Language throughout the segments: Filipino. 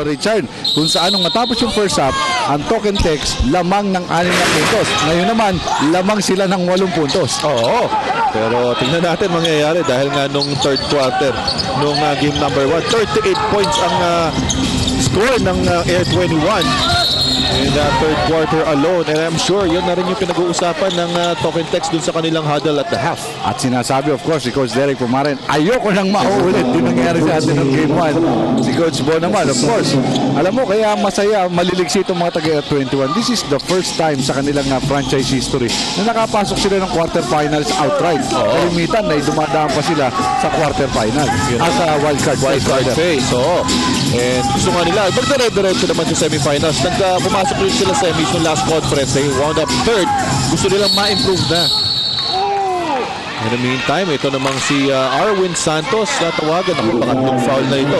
Richard, kung saan nung matapos yung first half, ang Token Tex lamang ng 6 na puntos. Ngayon naman, lamang sila ng 8 puntos. Oo. Pero tingnan natin mangyayari dahil nga nung third quarter, nung game number 1, 38 points ang score ng Air 21 in the third quarter alone. And I'm sure yun na rin yung pinag-uusapan ng Token Tex dun sa kanilang huddle at the half. At sinasabi, of course, si Coach Derek Pumaren, ayoko nang mauulit yung nangyari sa atin ng game 1. Si Coach Bo naman, of course. Alam mo, kaya masaya, maliliksi itong mga taga 21. This is the first time sa kanilang franchise history na nakapasok sila ng quarterfinals outright. Kalimitan na dumadaan pa sila sa quarterfinals. As a wildcard phase. Oo. And gusto nga nila, magdire-diretso naman sa semifinals. Pumasok rin sila sa semis ng last conference. They wound up third. Gusto nilang ma-improve na. In the meantime, ito namang si Arwin Santos. Natawagan ako, pangatlong foul na ito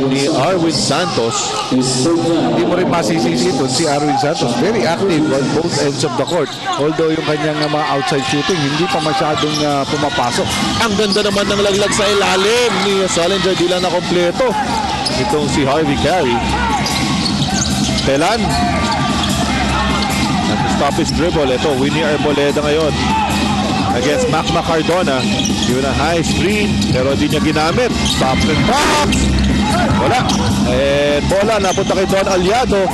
ni Arwin Santos. Hindi mo rin masisisi ito si Arwin Santos. Very active on both ends of the court. Although yung kanyang mga outside shooting, hindi pa masyadong pumapasok. Ang ganda naman ng laglag sa ilalim ni Salinger. Di lang na kompleto. Itong si Harvey Carey. Telan. Stop his dribble. Ito, Winnie Arboleda ngayon. Against Macma Cardona. Yun ang high screen. Pero di niya ginamit. Stop and box. Wala. And bola napunta kay Don Aliado.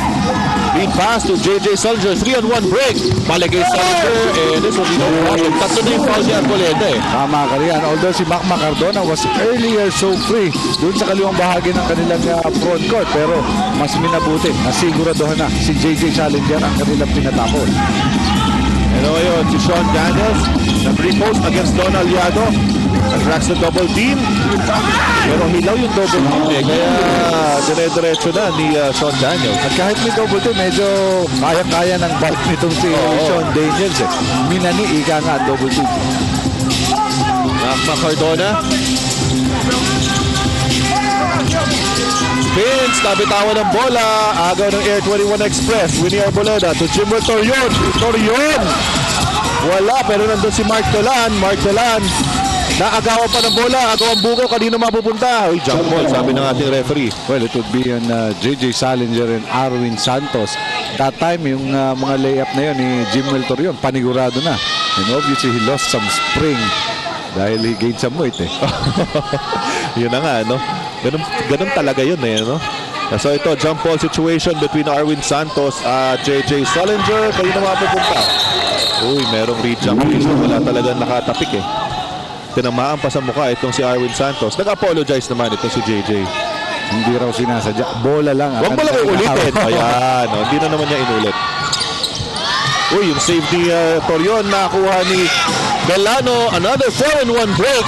Lead pass to JJ Salinger. 3-on-1 break. Maligay Salinger. And this will be no problem. Tatlo na yung foul ni Arboleda eh. Tama ka riyan. Although si Macma Cardona was earlier so free doon sa kaliwang bahagi ng kanilang front court. Pero mas minabuti. Nasiguraduhan na si JJ Salinger ang kanilang pinatapos. Ano ngayon, si Sean Daniels nag-repost against Don Aliado. Nag-racks na double team. Pero hilaw yung double team eh. Kaya dire-diretso na ni Sean Daniels. At kahit may double team, medyo kaya-kaya ng bulk nitong si Sean Daniels eh. Minani, ika nga double team. Macma Cardona. Vince, nabitawan ng bola. Agaw ng Air 21 Express. Winnie Arboleda to Jimmer Torion. Torion! Wala, pero nandun si Mark Tolan. Mark Tolan. Naagawan pa ng bola. Agaw ang buko. Kanino mapupunta? Uy, jump ball, sabi ng ating referee. Well, it would be on JJ Salinger and Arwin Santos. That time, yung mga layup na yun ni Jimmer Torion, panigurado na. And obviously, he lost some spring dahil he gained some weight eh. Yun na nga, no? Ganun talaga yun eh, no? So ito, jump ball situation between Arwin Santos at JJ Salinger. Kayo na mapupunta. Uy, merong re-jump dito. Wala talagang nakatapik eh. Tinamaan pa sa mukha itong si Arwin Santos. Nag-apologize naman itong si JJ. Hindi raw sinasadya. Bola lang. Huwag mo lang ulitin. Ayan, no? Hindi na naman niya inulit. Uy, yung save ni Torion nakuha ni Belano. Another 4-on-1 break.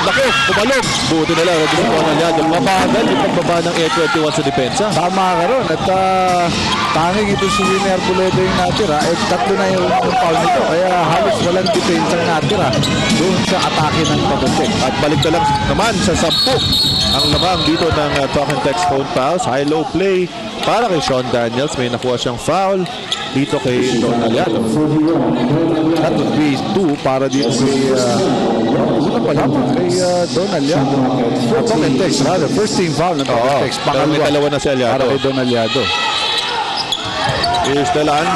Naku, kumalog. Buti na lang. Mabagal yung pagbaba ng Air 21 sa depensa. Tama ka ron. At tanging ito si Winnie Arboleda yung natira. Eh, tatlo na yung foul nito. Kaya halos walang depensa na natira doon sa atake ng Token. At balik na lang naman sa 10 ang lamang dito ng Token Tex phone fouls. High-low play para kay Sean Daniels. May nakuha siyang foul dito kay Don Aliado. That would be 2 para dito kay una pa lamang kay Don Aliado. Token Tex, rather. First team foul ng Token Tex. May dalawa na si Aliado. Para kay Don Aliado. Here's Telan.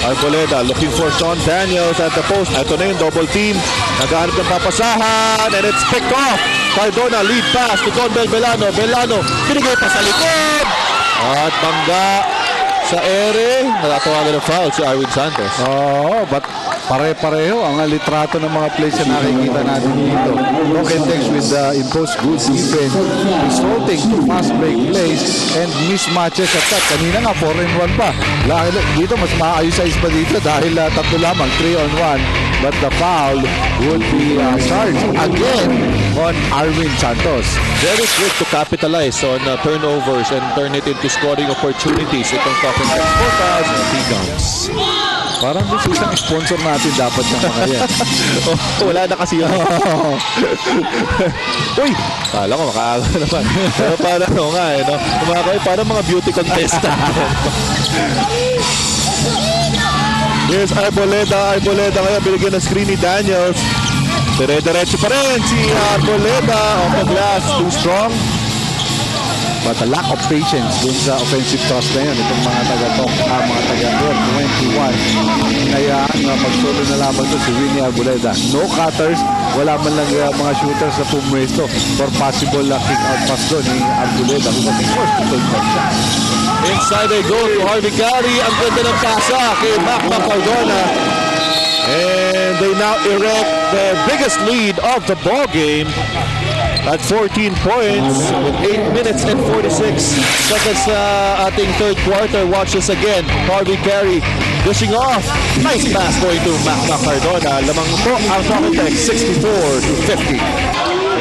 Arboleda looking for Sean Daniels at the post. Ito na yung double team. Naghahanap ng papasahan and it's picked off. Cardona lead pass to Don Belano. Belano binigay pa sa likod. At bangga sa ere. Natatawagan ng foul si Arwin Santos. Oo, but pare-pareho ang litrato ng mga plays na nakikita natin dito. Token Tex with imposed good defense, resulting to fast break plays and mismatches at that. Kanina nga 4-on-1 pa. Dito mas maayos-ayos pa dito dahil tatlo lamang, 3-on-1. But the foul would be charged again on Arwin Santos. Very quick to capitalize on turnovers and turn it into scoring opportunities. Itong Token Tex Portas and T-Guns. Parang gusto isang sponsor natin dapat ng mga yan. Wala na kasi yun. Uy! Kala ko makaaga naman. Pero parang nga eh, no? Parang mga beauty contest. Here's Arboleda. Arboleda ngayon binigyan ng screen ni Daniels. Dire-diretso pa rin si Arboleda. Off the glass. Too strong. but a lack of patience dun sa offensive thrust na yun. Itong mga mga taga-Air 21. Hinayaan mag-solo na lamang to si Winnie Arboleda. No cutters, wala man lang mga shooters na pumwesto for possible kick-out pass doon ni Arboleda who was forced to take that shot. Inside they go to Harvey Carey. Ang ganda ng pasa kay Macma Cardona. And they now erect the biggest lead of the ball game at 14 points with 8 minutes and 46 seconds sa ating third quarter. Watch this again. Harvey Carey dishing off. Nice pass going to Macma Cardona. Lamang po ang Talking Text 64-50.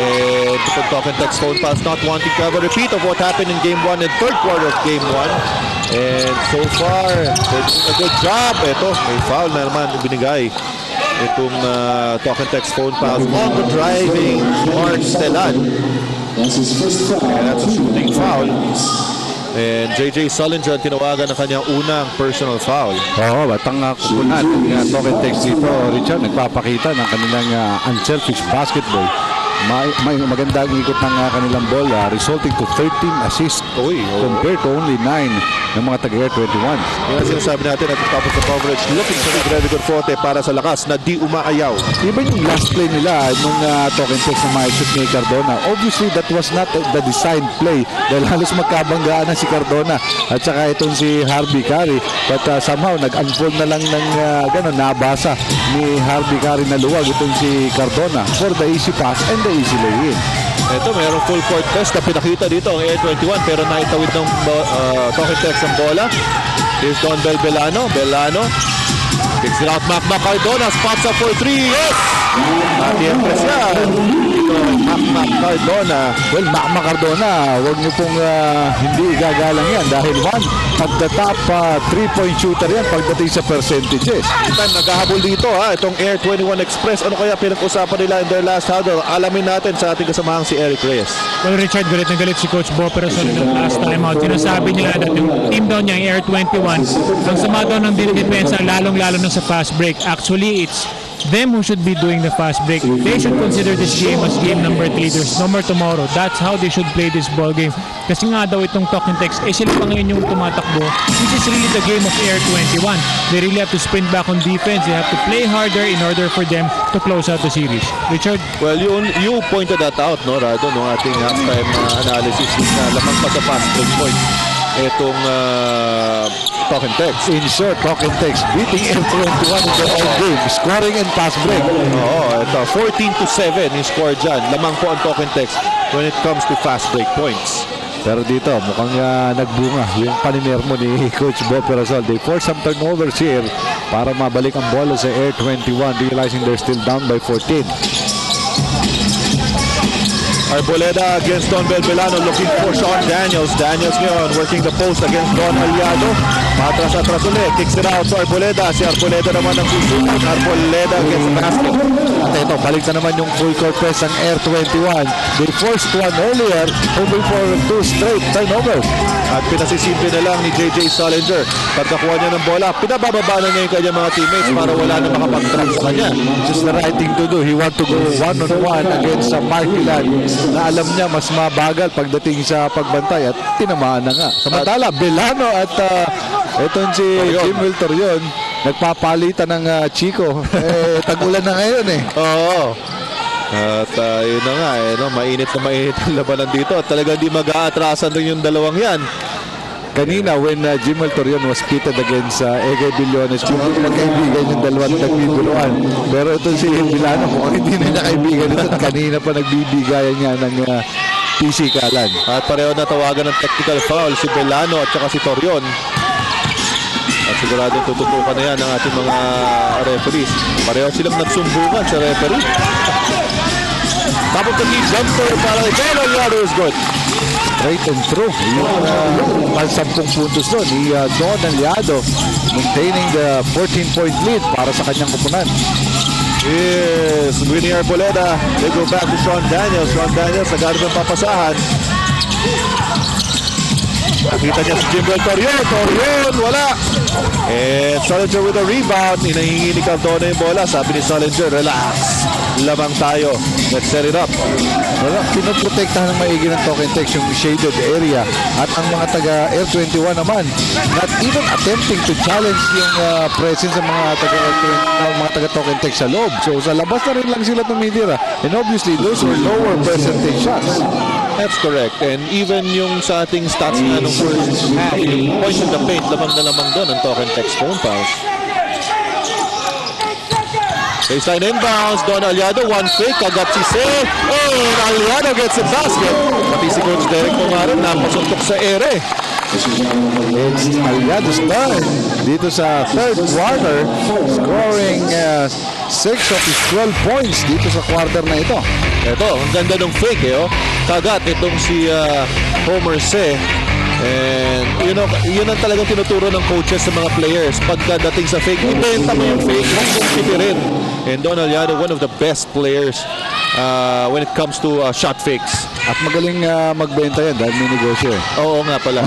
And the Talking Text phone pass not wanting to have a repeat of what happened in game 1 and third quarter of game 1. And so far, they're doing a good job. Ito, may foul na naman binigay. Itong Talking Text phone pass on the driving Mark Stellan. And that's a shooting foul. And JJ Sullinger tinawagan ng kanyang unang personal foul. Oo, batang kupunan ng Talking Text dito, Richard, nagpapakita ng kanilang unselfish basketball. May magandang ikot ng kanilang bola, resulting to 13 assists compared to only 9 ng mga taga-Air 21. Yung sinasabi natin at the top of the coverage, looking for the very good forte para sa lakas na di umaayaw. Even yung last play nila nung Talking Text na ma-shoot ni Cardona, obviously that was not the designed play dahil halos magkabanggaan na si Cardona at saka itong si Harvey Carey, but somehow nag-unfold na lang ng nabasa ni Harvey Carey na luwag itong si Cardona for the easy pass and the easy lay-in. Ito, mayroong full court test na pinakita dito ang Air 21 pero naitawid ng Talking Text ang bola. Here's Don Belano. Kicks it out, Macma Cardona. Spots up for 3. Yes! Mati-impress yan. Ito, Macma Cardona. Well, Macma Cardona, huwag niyo pong hindi igagalang yan dahil pagka-top 3-point shooter yan pagdating sa percentages. Time naghahabol dito itong Air 21 Express. Ano kaya pinag-usapan nila in their last huddle? Alamin natin sa ating kasamahang si Eric Reyes. Well, Richard, galit na galit si Coach Bo pero sa last time out, sinasabi nila that yung team daw niya, Air 21, ang sama daw ng depensa lalong-lalo na sa fast break. Actually, it's them who should be doing the fast break. They should consider this game as game number 3. There's no more tomorrow. That's how they should play this ball game. Kasi nga daw itong Talking Text, sila pa ngayon yung tumatakbo. This is really the game of Air 21. They really have to sprint back on defense. They have to play harder in order for them to close out the series. Richard? Well, you pointed that out, no, Rado, no ating halftime analysis na lamang pa sa fast break point. Itong Talking Text. In short, Talking Text beating Air 21 in their own game, scoring and pass break. Oo, ito 14-7 yung score dyan. Lamang po ang Talking Text when it comes to fast break points. Pero dito, mukhang nagbunga yung paninermo ni Coach Bo Perazol. They force some turnovers here para mabalik ang bola sa Air 21, realizing they're still down by 14. Arboleda against Don Belano looking for Sean Daniels. Daniels ngayon working the post against Don Aliado. Matras-atras ulit. Kicks it out to Arboleda. Si Arboleda naman ang susunod. Arboleda against the basket. At ito, balik na naman yung full court press ng Air 21. They forced one earlier, hoping for 2 straight turnovers. At pinasisimple na lang ni JJ Sullinger. Pagkakuha niya ng bola, pinabababa na niya yung kanyang mga teammates para wala na makapag-trap sa kanya. Just the right thing to do. He want to go one-on-one against Mark Ilan na alam niya mas mabagal pagdating sa pagbantay at tinamaan na nga. Samantala, Belano at itong si Jim Wiltorion nagpapalitan ng Chico. Tag-ulan na ngayon eh. Oo. At yun na nga, mainit na mainit ang labanan dito. At talagang di mag-aatrasan rin yung dalawang yan. Kanina, when Jim Wiltorion was pitted against Egay Billones, magkaibigan yung dalawang nagbibuluan. Pero ito si Belano, mukhang hindi na niya kaibigan ito. Kanina pa nagbibigayan niya ng pisikalan. At pareho na tawagan ng technical foul si Belano at saka si Torion. At siguradong tututukan na yan ng ating mga referees. Pareho silang nagsumbungan sa referee. Top of the knee jumper para kay Don Aliado is good. Right and true. Yung 10 puntos doon ni Don Aliado maintaining the 14-point lead para sa kanyang kupunan. Yes, Winnie Arboleda. They go back to Sean Daniels. Sean Daniels agad ng papasahan. Nakita niya si Jim Torion. Torion, wala. And Sullinger with a rebound. Inahingi ni Cardona yung bola. Sabi ni Sullinger, relax. lamang tayo. Let's set it up. Wala, pinoprotektahan ng maigi ng Token Text yung shaded area at ang mga taga Air 21 naman not even attempting to challenge yung presence ng mga taga Token Text sa loob. So sa labas na rin lang sila tumitira. And obviously those were lower percentage shots. That's correct. And even yung sa ating stats nga nung first half, yung points in the paint, lamang na lamang doon ang Token Text phone fouls. Baseline inbounds, Don Aliado, one fake, kagat si Seth. Oh, and Aliado gets a basket. Pati si Coach Derek Pumaran napasuntok sa ere. It's Aliado's turn dito sa third quarter, scoring 6 of his 12 points dito sa quarter na ito. Ito, ang ganda ng fake eh. Oh. Kagat itong si Homer Se. And yun ang talagang tinuturo ng coaches sa mga players. Pagdating sa fake, ibenta mo yung fake, huwag mong titirin. And Don Aliado, one of the best players when it comes to shot fakes. At magaling magbenta yan dahil may negosyo eh. Oo nga pala.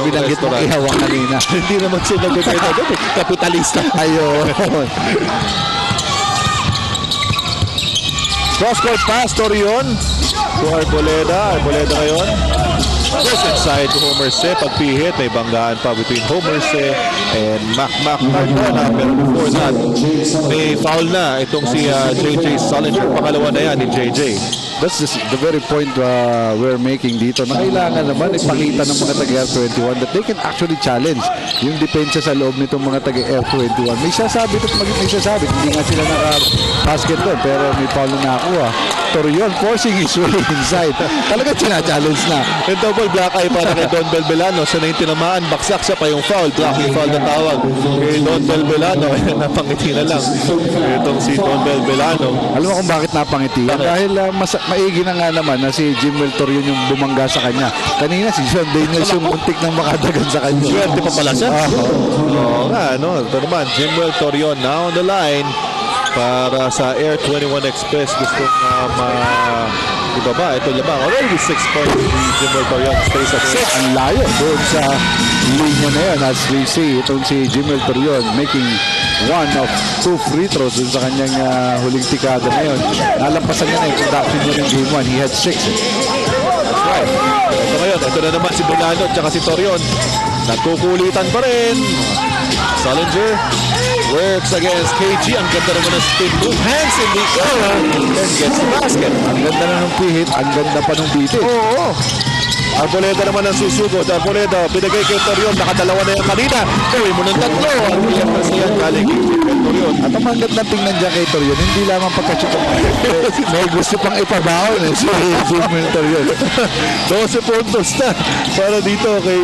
Binanggit mo ihawak kanina. Hindi naman siya nagbibenta doon eh. Kapitalista. Ayun. Cross-court pass, Torion. To Arboleda. Arboleda ngayon. Goes inside to Homer Se. Pagpihit, may banggaan pa between Homer Se and Mac Cardona. Pero before that, may foul na itong si JJ Solinger. Pangalawa na yan ni JJ. That's the very point we're making dito na kailangan naman ipakita ng mga taga-Air 21 that they can actually challenge yung depensa sa loob nitong mga taga-Air 21. May sasabit at may sasabit. Hindi nga sila naka-basket doon pero may foul na nakuha. Torion forcing his way inside. Talaga challenge na. And double black eye para kay Don Belbelano. Siya na yung tinamaan. Baksak siya pa yung foul. Blocking foul na tawag kay Don Belbelano. Napangiti na lang itong si Don Belbelano. Alam mo kung bakit napangiti? Dahil maigi na nga naman na si Jimwell Torion yung bumangga sa kanya. Kanina si Sean Daniels yung muntik ng makadagan sa kanya. Swerte pa pala siya. Oo nga, no? Ito naman, Jimwell Torion now on the line para sa Air 21 Express. Gustong ibaba. Ito lamang. Already with 6 points si Jimwell Torion stays at 6. Ang layo doon sa linya na yan as we see itong si Jimwell Torion making one of 2 free throws dun sa kanyang huling tikada ngayon. Nalampasan niya na yung production niya ng game 1. He had 6. That's right. Ito ngayon. Ito na naman si Belano at saka si Torion. Nagkukulitan pa rin. Solinger works against KG. Ang ganda naman ng spin move. Hands in the air and gets the basket. Ang ganda na ng pihit. Ang ganda pa ng bitin. Oo. Arboleda naman ang susugod. Arboleda, pinagay kay Torion. Nakadalawa na yung kanina. Gawin mo ng tatlo. Ang PFS yan galing kay Torion. At ang maganda tingnan dyan kay Torion, hindi lamang pagka-shoot. May gusto pang ipabaon eh. Si Jimwell Torion. 12 puntos na para dito kay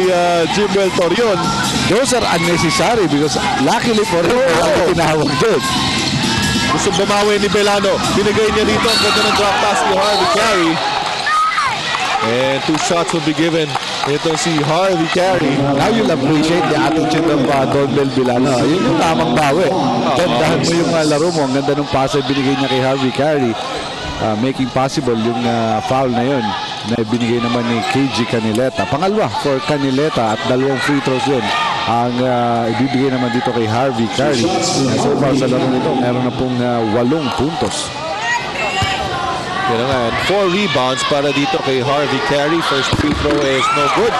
Jimwell Torion. Those are unnecessary because luckily for him, tinawag doon. Gusto bumawi ni Belano. Binigay niya dito ang ganda ng drop pass ni Harvey Carey. And 2 shots will be given. Ito si Harvey Carey. Now you'll appreciate the attitude of Don Belbelano. Yun yung tamang bawi. Gandahan mo yung laro mo. Ang ganda ng pass ay binigay niya kay Harvey Carey. Making possible yung foul na yun na binigay naman ni KG Canileta. Pangalawa for Canileta at 2 free throws yun ang ibibigay naman dito kay Harvey Carey. So far sa laro nito, meron na pong 8 puntos. Yan nga, 4 rebounds para dito kay Harvey Carey. First free throw is no good.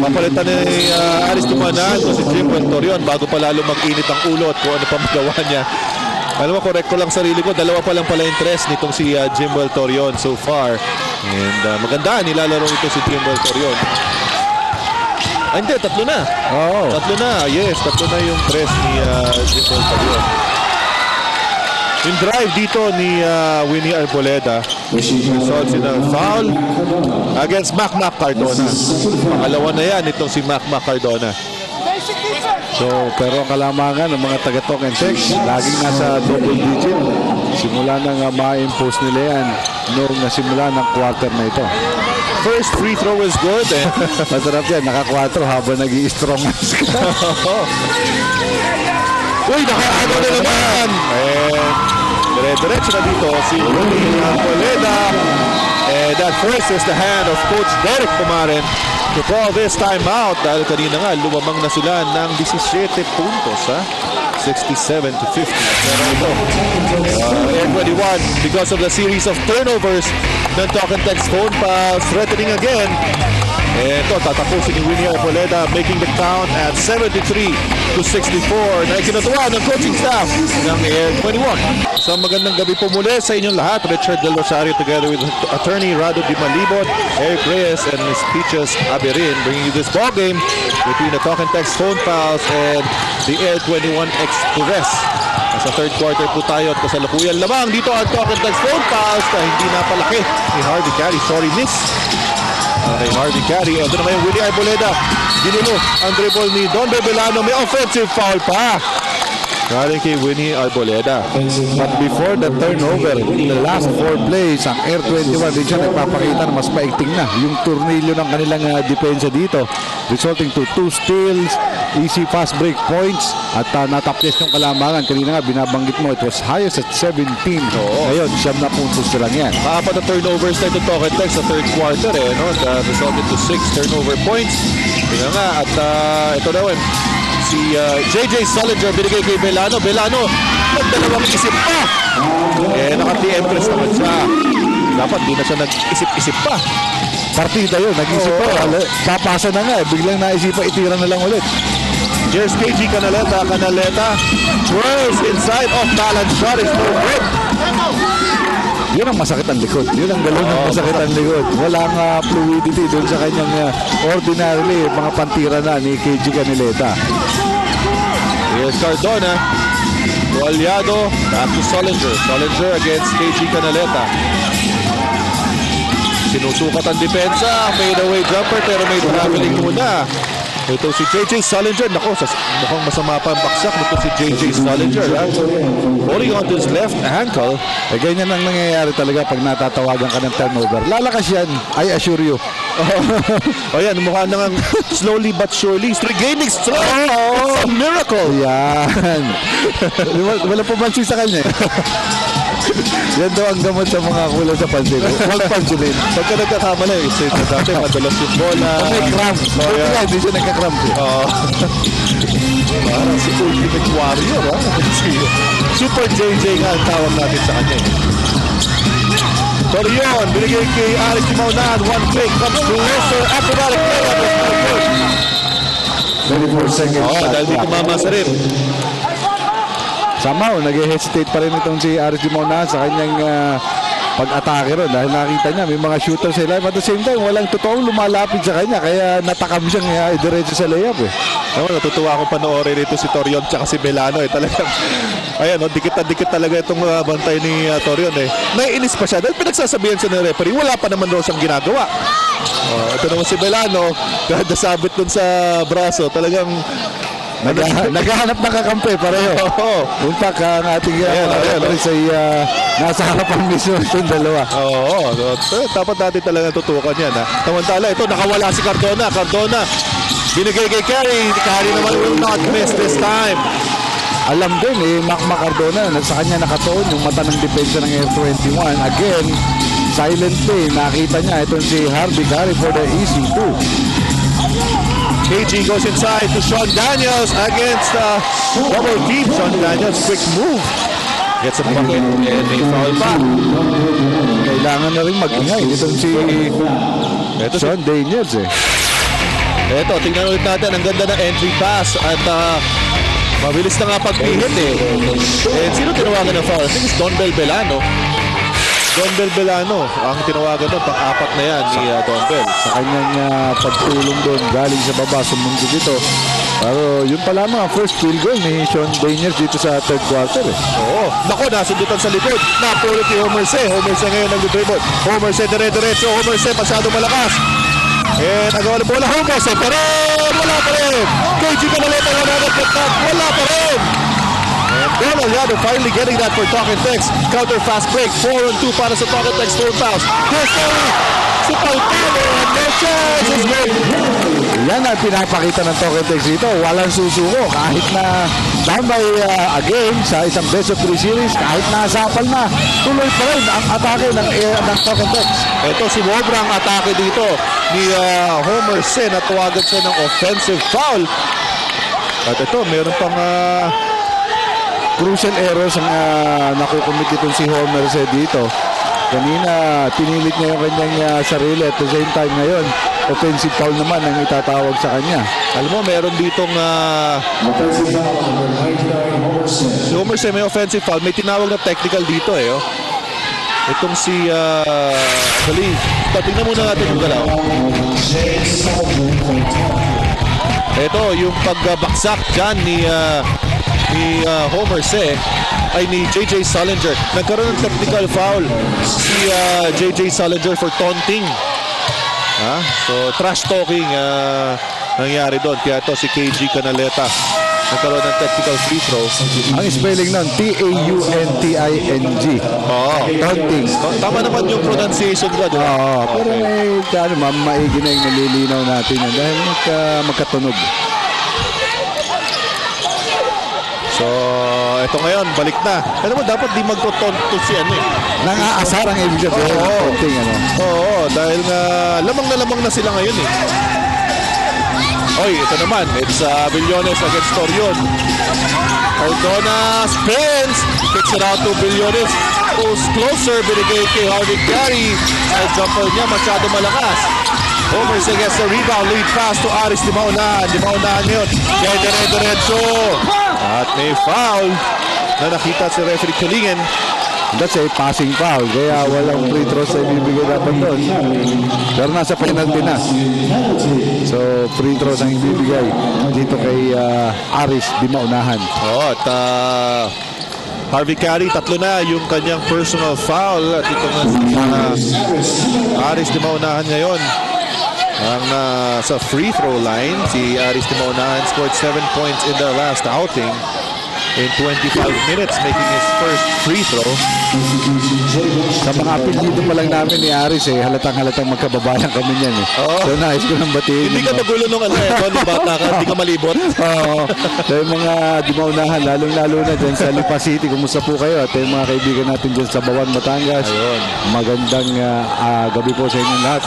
Mapalitan ni Aris Dumanado si Jimwell Torion bago pa lalo mag-init ang ulo at kung ano pa magawa niya. Alam mo, correct ko lang sarili ko. 2 pa lang pala yung tres nitong si Jimwell Torion so far. And maganda, nilalaro ito si Jimwell Torion. Ay, hindi, 3 na. Oh. 3 na, yes. 3 na yung tres ni Jimwell Torion. Yung drive dito ni Winnie Arboleda results in a foul against Mac Cardona. Pangalawa na yan itong si Mac Cardona. So, pero ang kalamangan ng mga taga-Token Text, laging nasa double digit. Simula nang ma-impose nila yan noong nasimula ng quarter na ito. First free throw is good. Masarap yan, naka-4 habang nag-i-strong mask. Uy, nakaano na naman! And dire-diretso na dito si Winnie Arboleda. And that forces the hand of Coach Derek Pumaran to call this timeout dahil kanina nga lumamang na sila ng 17 puntos. 67-50. Pero ito, Air 21, because of the series of turnovers ng Talk and Text phone pass, threatening again. Ito, tatapusin ni Winnie Arboleda, making the count at 73-64 na ikinatuwa ng coaching staff ng Air 21. So magandang gabi po muli sa inyong lahat. Richard Del Rosario together with attorney Rado Di Malibot, Eric Reyes, and Ms. Peaches Aberin bringing you this ball game between the Talk and Text phone pals and the Air 21 Express. Sa third quarter po tayo at kasalukuyan lamang dito ang Talk and Text phone pals na hindi napalaki ni Harvey Carey. Sorry, miss. Okay, Harvey Carey. Ito naman yung Willie Arboleda. Ginulo ang dribble ni Don Bebelano. May offensive foul pa. Galing kay Winnie Arboleda. But before the turnover, in the last 4 plays, ang Air 21 din siya nagpapakita na mas maigting na yung turnilyo ng kanilang depensa dito, resulting to 2 steals, easy fast break points, at nataples yung kalamangan. Kanina nga binabanggit mo, it was highest at 17. Ngayon, 7 na puntos lang yan. Apat na turnovers na ito Talk and Text sa third quarter. No? Resulted to 6 turnover points. Tingnan nga, at ito na yun. Si JJ Sullinger binigay kay Belano. Belano, nagdalawang isip pa. Naka-TM press naman siya. Dapat di na siya nag-isip-isip pa. Partida yun, nag-isip pa. Papasa na nga, biglang naisipan, itira na lang ulit. Here's KG Canaleta. Canaleta twirls inside, off balance shot is no good. Yun ang masakit ang likod. Yun ang galon ng masakit ang likod. Walang fluidity doon sa kanyang ordinarily mga pantira na ni KG Canaleta. Here's Cardona. Aliado, back to Sullinger. Sullinger against KG Canaleta. Sinusukat ang depensa. Fade away jumper pero may traveling muna. Ito si JJ Sullinger. Nako, mukhang masama pa ang baksak nito si JJ Sullinger. Holding on to his left ankle. Ganyan ang nangyayari talaga pag natatawagan ka ng turnover. Lalakas yan, I assure you. Yan, mukha na nga slowly but surely. He's regaining strength. It's a miracle. Yan. Wala pa pansin sa kanya. Yan daw ang gamot sa mga kulang sa pansin. Huwag pansinin. Pagka nagkakamala eh. Dati madalas yung bola. May cramp. Hindi siya nagka-cramp eh. Parang si Ultimate Warrior. Super JJ nga ang tawag natin sa kanya. Pero yun, binigay kay Alex Maunan. One play comes to Lesser. Acrobatic play. 24 seconds. Dahil di tumama sa rin. Somehow, nag-hesitate pa rin itong si RG Maunan sa kanyang pag-atake ron dahil nakita niya may mga shooters sa live. At the same time, walang totoong lumalapit sa kanya kaya natakam siyang diretso sa layup eh. Natutuwa akong panoorin ito si Torion tsaka si Belano eh. Talagang, ayan, dikit na dikit talaga itong bantay ni Torion eh. Naiinis pa siya dahil pinagsasabihan siya ng referee, wala pa naman daw siyang ginagawa. Ito naman si Belano, kahit nasabit dun sa braso, talagang naghahanap ng kakampi pareho. In fact, ang ating referee ay nasa harapan mismo itong dalawa. Dapat natin talaga tutukan yan. Tamantala, ito nakawala si Cardona. Cardona, binigay kay Carey. Carey naman will not miss this time. Alam din Mac Cardona, sa kanya nakatuon yung mata ng depensa ng Air 21. Again, silently, nakita niya itong si Harvey Carey for the easy 2. KG goes inside to Sean Daniels against double deep. Sean Daniels, quick move. Gets a bucket and may foul pa. Kailangan na rin mag-ingay itong si Sean Daniels eh. Ito, tingnan ulit natin. Ang ganda ng entry pass at mabilis na nga pag-pihit eh. And sino tinawagan ng foul? I think it's Don Belano. Don Belano, ang tinawagan doon, pang-apat na yan ni Don Bel. Sa kanyang pagtulong doon, galing sa baba, sumundo dito. Pero yun pa lamang ang first field goal ni Sean Daniels dito sa third quarter eh. Nako, nasundutan sa likod. Napulot ni Homer C. Homer C ngayon nag-dribble. Homer C dire-diretso. Homer C masyadong malakas. Nagawa ng bola. Homer C pero wala pa rin. KG Canaleta wala pa rin. And Aliado finally getting that for Talk and Text. Counter fast break. 4-on-2 para sa Talk and Text full fouls. Si Pautano and no chance is made. Yan ang pinapakita ng Talk and Text dito. Walang susuko. Kahit na down by a game sa isang best of 3 series, kahit nasapal na, tuloy pa rin ang atake ng Talk and Text. Ito si Wobra ang atake dito ni Homer C. Natawagan siya ng offensive foul. At ito, meron pang crucial errors ang nakukumit itong si Homer sa dito. Kanina, pinilit niya yung kanyang sarili. At the same time ngayon, offensive foul naman ang itatawag sa kanya. Alam mo, meron ditong si Homer Say may offensive foul. May tinawag na technical dito eh. Oh. Itong si tingnan muna natin yung galaw. Ito, yung pagbaksak dyan ni Homer Say ay ni JJ Sullinger. Nagkaroon ng technical foul si JJ Sullinger for taunting. So trash talking nangyari doon. Kaya ito si KG Canaleta nagkaroon ng technical free throw. Ang spelling nun, Taunting. Taunting. Tama naman yung pronunciation ko. Pero may maigi na yung nalilinaw natin yan dahil magkatunog. So, ito ngayon, balik na. Alam mo, dapat di magtotonto si Nang-aasar ang ibig sabihin ng taunting. Oo, dahil nga lamang na sila ngayon eh. Oy, ito naman. It's Billones against Torion. Cardona spins. Kicks it out to Billones. Goes closer. Binigay kay Harvey Carey. Side jumper niya. Masyado malakas. Homer Say gets the rebound. Lead pass to Aris Di Maunahan. Di Maunahan yun. Kaya diretso. At may foul na nakita si referee Kulingen. That's a passing foul. Kaya walang free throws na ibibigay dapat doon. Pero nasa penalty na. So, free throws ang ibibigay dito kay Aris Di Maunahan. At Harvey Carey, 3 na yung kanyang personal foul. At ito nga Aris Di Maunahan ngayon. Ang sa free throw line, si Aris Di Maunahan scored 7 points in their last outing in 25 minutes, making his first free throw. Sa mga apelyido pa lang namin ni Aris halatang magkababayan kami niyan eh. So nais ko nang batiin. Hindi ka magulo nung nung bata ka, hindi ka malibot. So yung mga Di Maunahan, lalong-lalo na dyan sa Lipa City, kumusta po kayo? At yung mga kaibigan natin dyan sa Bawan, Batangas. Ayun. Magandang gabi po sa inyong lahat.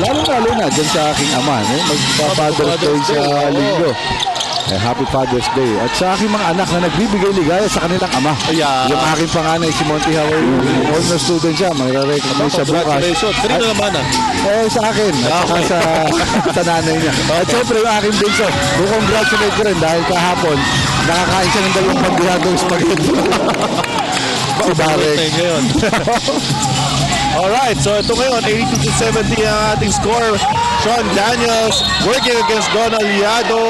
Lalong-lalo na dyan sa aking ama. Magpa-Father's Day sa linggo. Happy Father's Day. At sa aking mga anak na nagbibigay ligaya sa kanilang ama. Yung aking panganay, si Monty Howard, honor student siya. Magre-recommend siya bukas. Congratulations. Kanino naman sa akin. At saka sa nanay niya. At syempre yung aking bunso. Congratulate ko rin dahil kahapon nakakain siya ng 2 pagbiradong spaghetti. Si Barek. Alright, so ito ngayon, 82-70 ang ating score. Sean Daniels working against Don Aliado.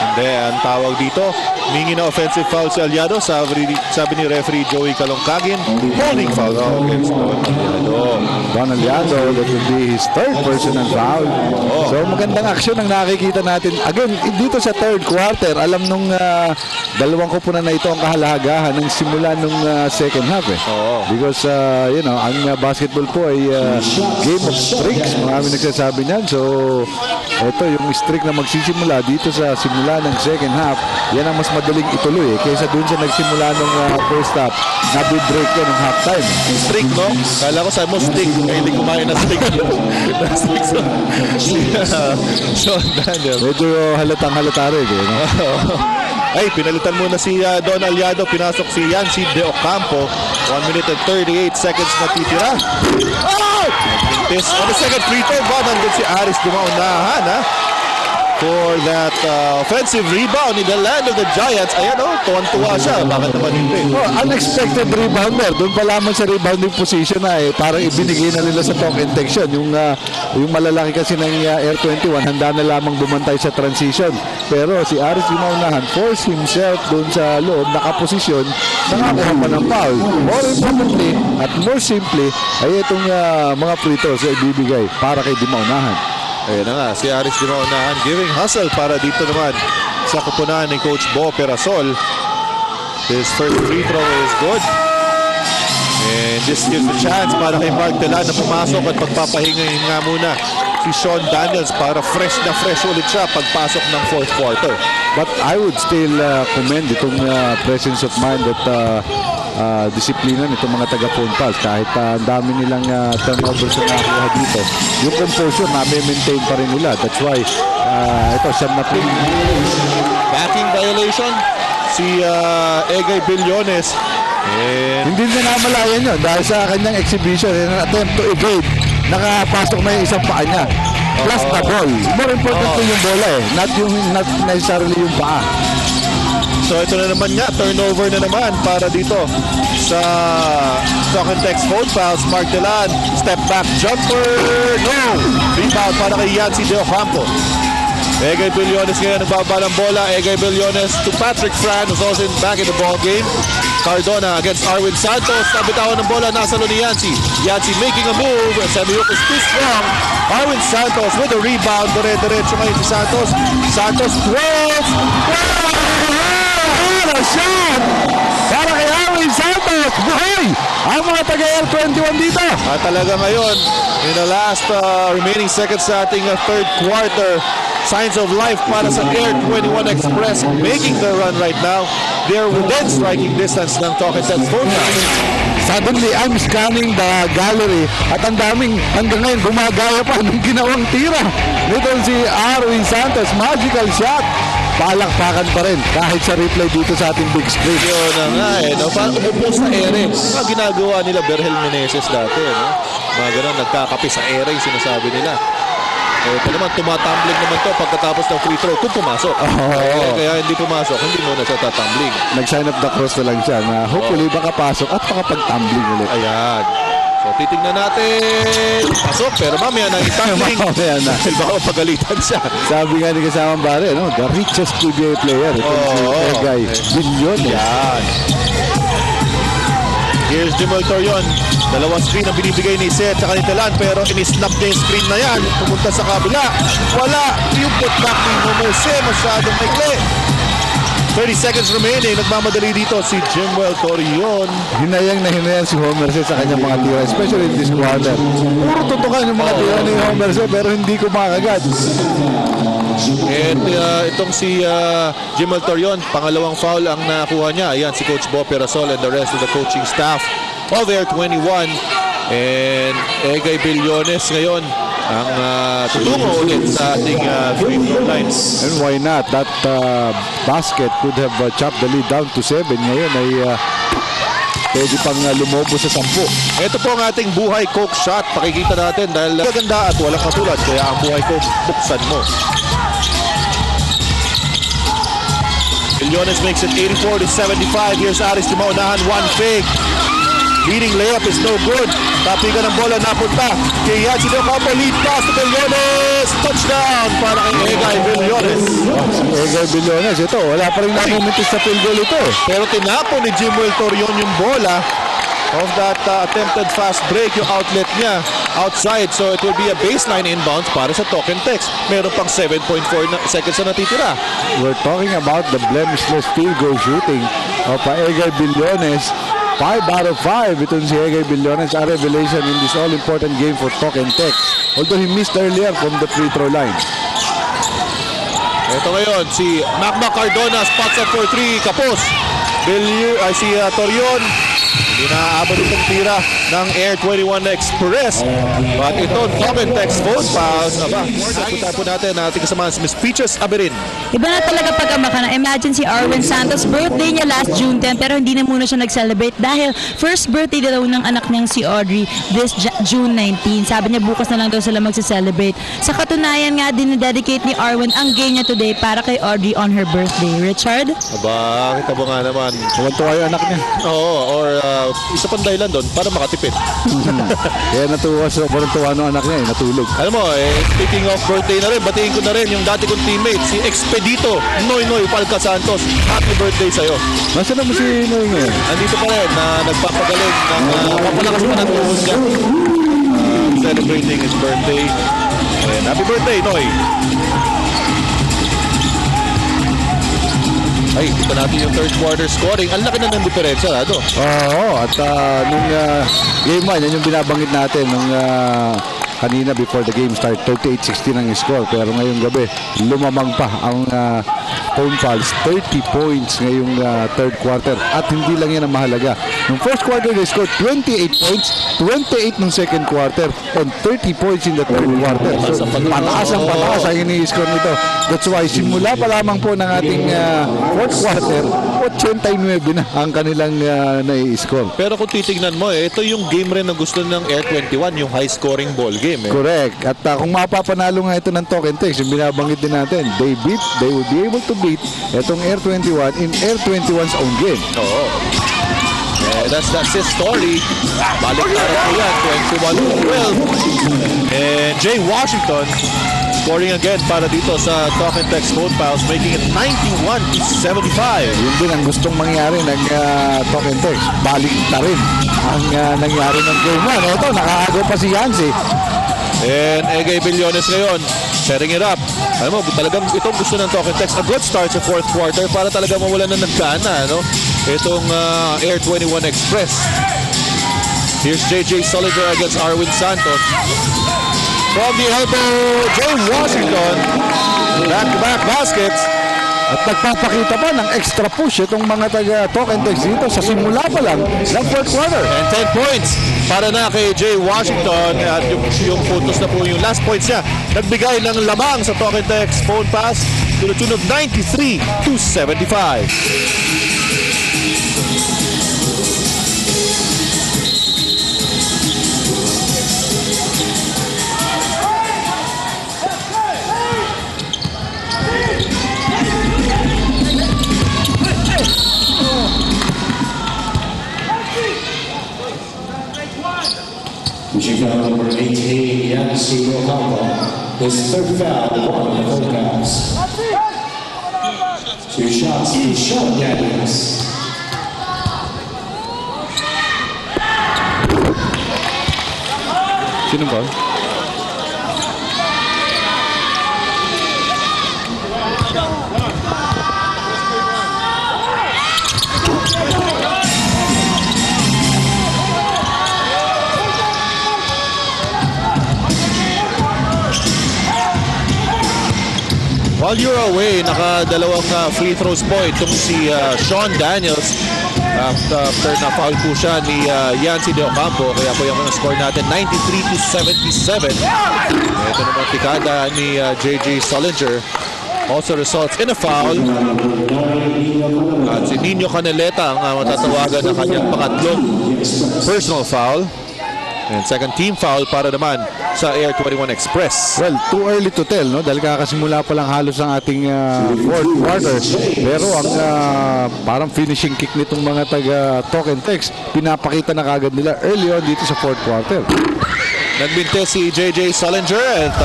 Hindi, ang tawag dito, mingi na offensive foul si Aliado. Sabi ni referee Joey Kalongkagin, holding foul against Don Aliado. Don Aliado, that will be his 3rd personal foul. So magandang aksyon ang nakikita natin. Again, dito sa 3rd quarter, alam nung dalawang kupunan na ito ang kahalagahan ng simula nung 2nd half eh. Because, ang basketball po ay game of streaks. Marami nagsasabi niyan. So, ito yung streak na magsisimula dito sa simula ng 2nd half. Yan ang mas madaling ituloy kaysa dun sa nagsimula ng 1st half. Nabi-break yan ng halftime. Streak, no? Kala ko sa mo stick. Kaya hindi kumain na stick. Sean Daniels. Medyo halatang-halata rin. Ay, pinalitan muna si Don Aliado. Pinasok si Yancy De Ocampo. 1 minute and 38 seconds na titira. This on the second free throw. Nandun si Aris Di Maunahan, for that offensive rebound in the land of the Giants. Ayan tuwan-tuwa siya. Bakit naman hindi? Unexpected rebounder. Doon pa lamang sa rebounding position na parang ibinigay na nila sa talk and text yun. Yung malalaki kasi ng Air 21, handa na lamang bumantay sa transition. Pero si Aris Di Maunahan forced himself doon sa loob, nakaposisyon, nakakuha pa ng foul. More importantly, at more simply, ay itong mga free throws ay ibibigay para kay Di Maunahan. Ayan na nga, si Aris Di Maunahan giving hustle para dito naman sa kupunan ni Coach Bo Perasol. His first free throw is good. And this gives a chance para kay Mark Telan na pumasok at pagpapahingahin nga muna si Sean Daniels para fresh ulit siya pagpasok ng 4th quarter. But I would still commend itong presence of mind at disiplina nitong mga taga-Phone Pals. Kahit ang dami nilang turnovers na nakuha dito, yung composure na-maintain pa rin nila. That's why ito, siyam na play. Backing violation. si Egay Billones. And Hindi niya namalayan yun dahil sa kanyang exhibition in an attempt to evade. Nakapasok na yung isang paa niya. Plus the ball. More important po yung bola not necessarily yung paa. so ito na naman nga, turnover na naman para dito sa Tokentex phone fouls. Mark Delan, step back jumper, no! Rebound para kay Yancy De Ocampo. Egay Billones ngayon nagbaba ng bola. Egay Billones to Patrick Fran, who's also back in the ball game. Cardona against Arwin Santos. Nabitawan ng bola, nasa lo ni Yancy. Yancy making a move. Semiuk is too strong. Arwin Santos with a rebound. Dire-diretso ngayon si Santos. Santos throws. What a shot! Para kay Arwin Santos. Buhay! Ang mga taga-L21 dito. Talaga ngayon, in the last remaining seconds sa ating third quarter, signs of life para sa Air 21 Express making the run right now. They're within striking distance ng Tokentex phone fouls. Suddenly, I'm scanning the gallery at ang daming hanggang ngayon gumagaya pa ng ginawang tira. Nito si Arwin Santos, magical shot. Palakpakan pa rin kahit sa replay dito sa ating big screen. Yun na nga no? Parang umupo sa ere. Mga ginagawa nila Berhel Meneses dati, no? Mga ganun, nagkakape sa ere yung sinasabi nila. Ito naman, tumatumbling naman to pagkatapos ng free throw kung pumasok. Kaya hindi pumasok, hindi muna siya tatumbling. Nag-sign up the cross na lang siya na hopefully baka pasok at makapag-tumbling ulit. Ayan. So titignan natin. Pasok, pero mamaya na yung tumbling. Mamaya na. Dahil baka mapagalitan siya. Sabi nga ni kasamang Bare, no? The richest PBA player. Ito si Egay Billones. Yan. Here's Jimel Torion. Dalawang screen ang binibigay ni Seth sa kanitelan, pero in-snap niya yung screen na yan. Pumunta sa kabila. Wala. Yung putback ni Momose. Masyadong maikli. 30 seconds remaining. Nagmamadali dito si Jimel Torion. Hinayang na hinayang si Homerse sa kanyang mga tira, especially in this quarter. Puro tutukan yung mga tira ni Homerse pero hindi kumakagat. And itong si Jimel Torion, pangalawang foul ang nakuha niya. Ayan si Coach Bo Perasol and the rest of the coaching staff of Air 21. And Egay Billones ngayon ang tutungo ulit sa ating free throw lines. And why not? That basket could have chopped the lead down to 7. Ngayon ay pwede pang lumobo sa 10. Ito po ang ating buhay Coke shot. Pakikita natin dahil maganda at walang katulad. Kaya ang buhay Coke, buksan mo. Billones makes it 84-75. Here's Aris di maunahan. One fake. Leading layup is no good. Tapigan ng bola napunta. Kay Yancy De Ocampo, lead pass to Billones. Touchdown para kay Egay Billones. Si Egay Billones, ito, wala pa rin nakumintis sa field goal ito. Pero tinapon ni Jimel Torion yung bola of that attempted fast break, yung outlet niya outside. So it will be a baseline inbounds para sa Tokentex. Meron pang 7.4 seconds na natitira. We're talking about the blemishless field goal shooting of Egay Billones. 5 out of 5. Ito si Egay Billones, a revelation in this all-important game for Tokentex. Although he missed earlier from the free throw line. Ito ngayon, si Magma Cardona spots up for 3. Kapos. Si Torion. Hindi naaabot itong tira ng Air 21 Express. But ito, Tokentex phone fouls. Punta po natin ang ating kasama si Ms. Peaches Aberin. Iba na talaga pagkamaka na. Imagine si Arwin Santos, birthday niya last June 10 pero hindi na muna siya nag-celebrate dahil first birthday daw ng anak niyang si Audrey this June 19. Sabi niya bukas na lang daw sila mag-celebrate. Sa katunayan nga, dinededicate ni Arwin ang game niya today para kay Audrey on her birthday. Richard? Aba, kita mo nga naman. Tuwan-tuwa yung anak niya. Oo, or isa pang dahilan doon para makatipid. Kaya natuwa sa tuwa ng anak niya, natulog. Alam mo, speaking of birthday na rin, batiin ko na rin yung dati kong teammate, si Expedito Noynoy Palca Santos. Happy birthday sa'yo. Nasaan naman si Noy ngayon? Andito pa rin na nagpapagaling ng papalakas pa ng tuhod niya. Celebrating his birthday. And happy birthday, Noy! Ay, ito natin yung third quarter scoring. Ang laki na ng diferensya, ano? Oo, at nung game 1, yan yung binabanggit natin nung kanina before the game start, 38-16 ang score. Pero ngayong gabi, lumamang pa ang phone fouls. 30 points ngayong third quarter. At hindi lang yan ang mahalaga. Nung first quarter, they scored 28 points, 28 nung second quarter, and 30 points in the third quarter. So, pataas ang ini-score nito. That's why, simula pa lamang po ng ating fourth quarter, 89 na ang kanilang nai-score. Pero kung titignan mo, ito yung game rin na gusto ng Air 21, yung high-scoring ball game. Correct. At kung mapapanalo nga ito ng Talk 'N Text, yung binabanggit din natin, they will be able to beat itong Air 21 in Air 21's own game. Oo. That's his story. Balik na rin po yan, 21-12. And Jay Washington scoring again para dito sa Talk 'N Text phone files, making it 91-75. Yun din ang gustong mangyari ng Talk 'N Text. Balik na rin ang nangyari ng game 1. Ito, nakakago pa si Yancy. And Egay Billones ngayon, setting it up. Alam mo, talagang itong gusto ng Talk 'N Text. A good start sa fourth quarter para talaga mawala na ng gana, no? Itong Air 21 Express. Here's JJ Solinger against Arwin Santos. From the elbow, Jay Washington. Back-to-back baskets. At nagpapakita pa ng extra push itong mga taga-Talk 'N Text dito sa simula pa lang ng fourth quarter. And 10 points para na kay Jay Washington. At yung puntos na po yung last points niya. Nagbigay ng lamang sa Talk 'N Text phone pass to the tune of 93-75. Foul number 18, Yancy Ocampo. His third foul, one of the fouls. 2 shots to Sean Daniels. Sino ba? While you're away, nakadalawang free throws po itong si Sean Daniels. After na-foul po siya ni Yancy De Ocampo. Kaya po yung score natin 93-77. Ito naman tikada ni JJ Solinger. Also results in a foul. At si Nino Caneleta ang matatawagan ng kanyang pangatlong personal foul. And second team foul para naman sa Air 21 Express. Well, too early to tell, no? Dahil kakasimula pa lang halos ang ating fourth quarter. Pero ang parang finishing kick nitong mga taga Talk 'N Text, pinapakita na kagad nila early on dito sa fourth quarter. Nagbinte si JJ Solinger at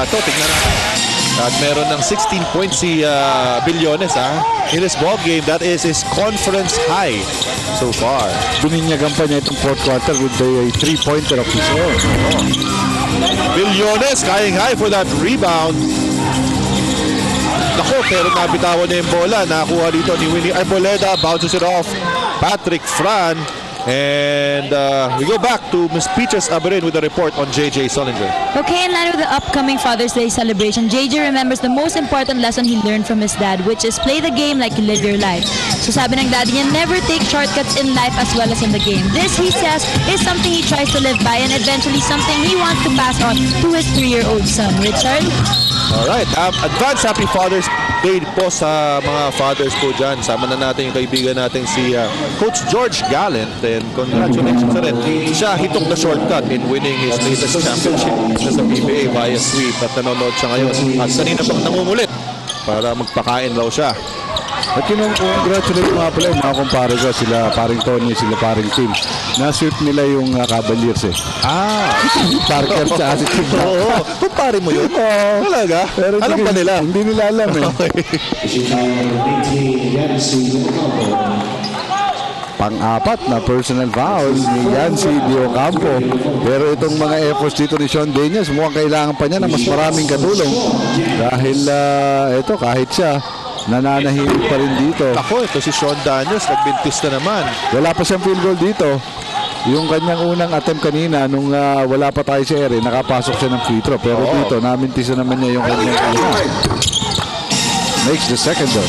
ito, tignan natin. At meron ng 16 points si Billones in this ball game. That is his conference high so far. Bininyagan pa niya itong fourth quarter with a 3-pointer of his own. Billones skying high for that rebound. Nako, pero nabitawan niya yung bola. Nakakuha dito ni Winnie Arboleda. Bounces it off Patrick Fran. And we go back to Ms. Peaches Aberin with a report on JJ Solinger. Okay, in line with the upcoming Father's Day celebration, JJ remembers the most important lesson he learned from his dad, which is play the game like you live your life. So sabi ng daddy niya, never take shortcuts in life as well as in the game. This, he says, is something he tries to live by and eventually something he wants to pass on to his 3-year-old son. Richard? Alright, advance happy Father's Day po sa mga fathers po dyan. Sama na natin yung kaibigan natin si Coach George Gallant. And congratulations na rin. Siya, he took the shortcut in winning his latest championship sa PBA via sweep. At nanonood siya ngayon. At kanina pang nangungulit para magpakain raw siya. At congratulate mga pala yung mga kumpare ko, sila paring Tony, sila paring Tim. Na-sweep nila yung Cavaliers eh. Parker sa si Tim. Oo, kumpare mo yun? Oo. Talaga? Pero alam pa nila? Hindi nila alam eh. Foul number 18, Yancy Ocampo. Pang-apat na personal foul ni Yancy De Ocampo. Pero itong mga efforts dito ni Sean Daniels, mukhang kailangan pa niya ng mas maraming katulong. Dahil ito, kahit siya, nananahimik pa rin dito. Ako, ito si Sean Daniels, nagbintis na naman. Wala pa siyang field goal dito. Yung kanyang unang attempt kanina, nung wala pa tayo sa ere, nakapasok siya ng free throw. Pero dito, namintis na naman niya yung kanyang unang. Makes the second one.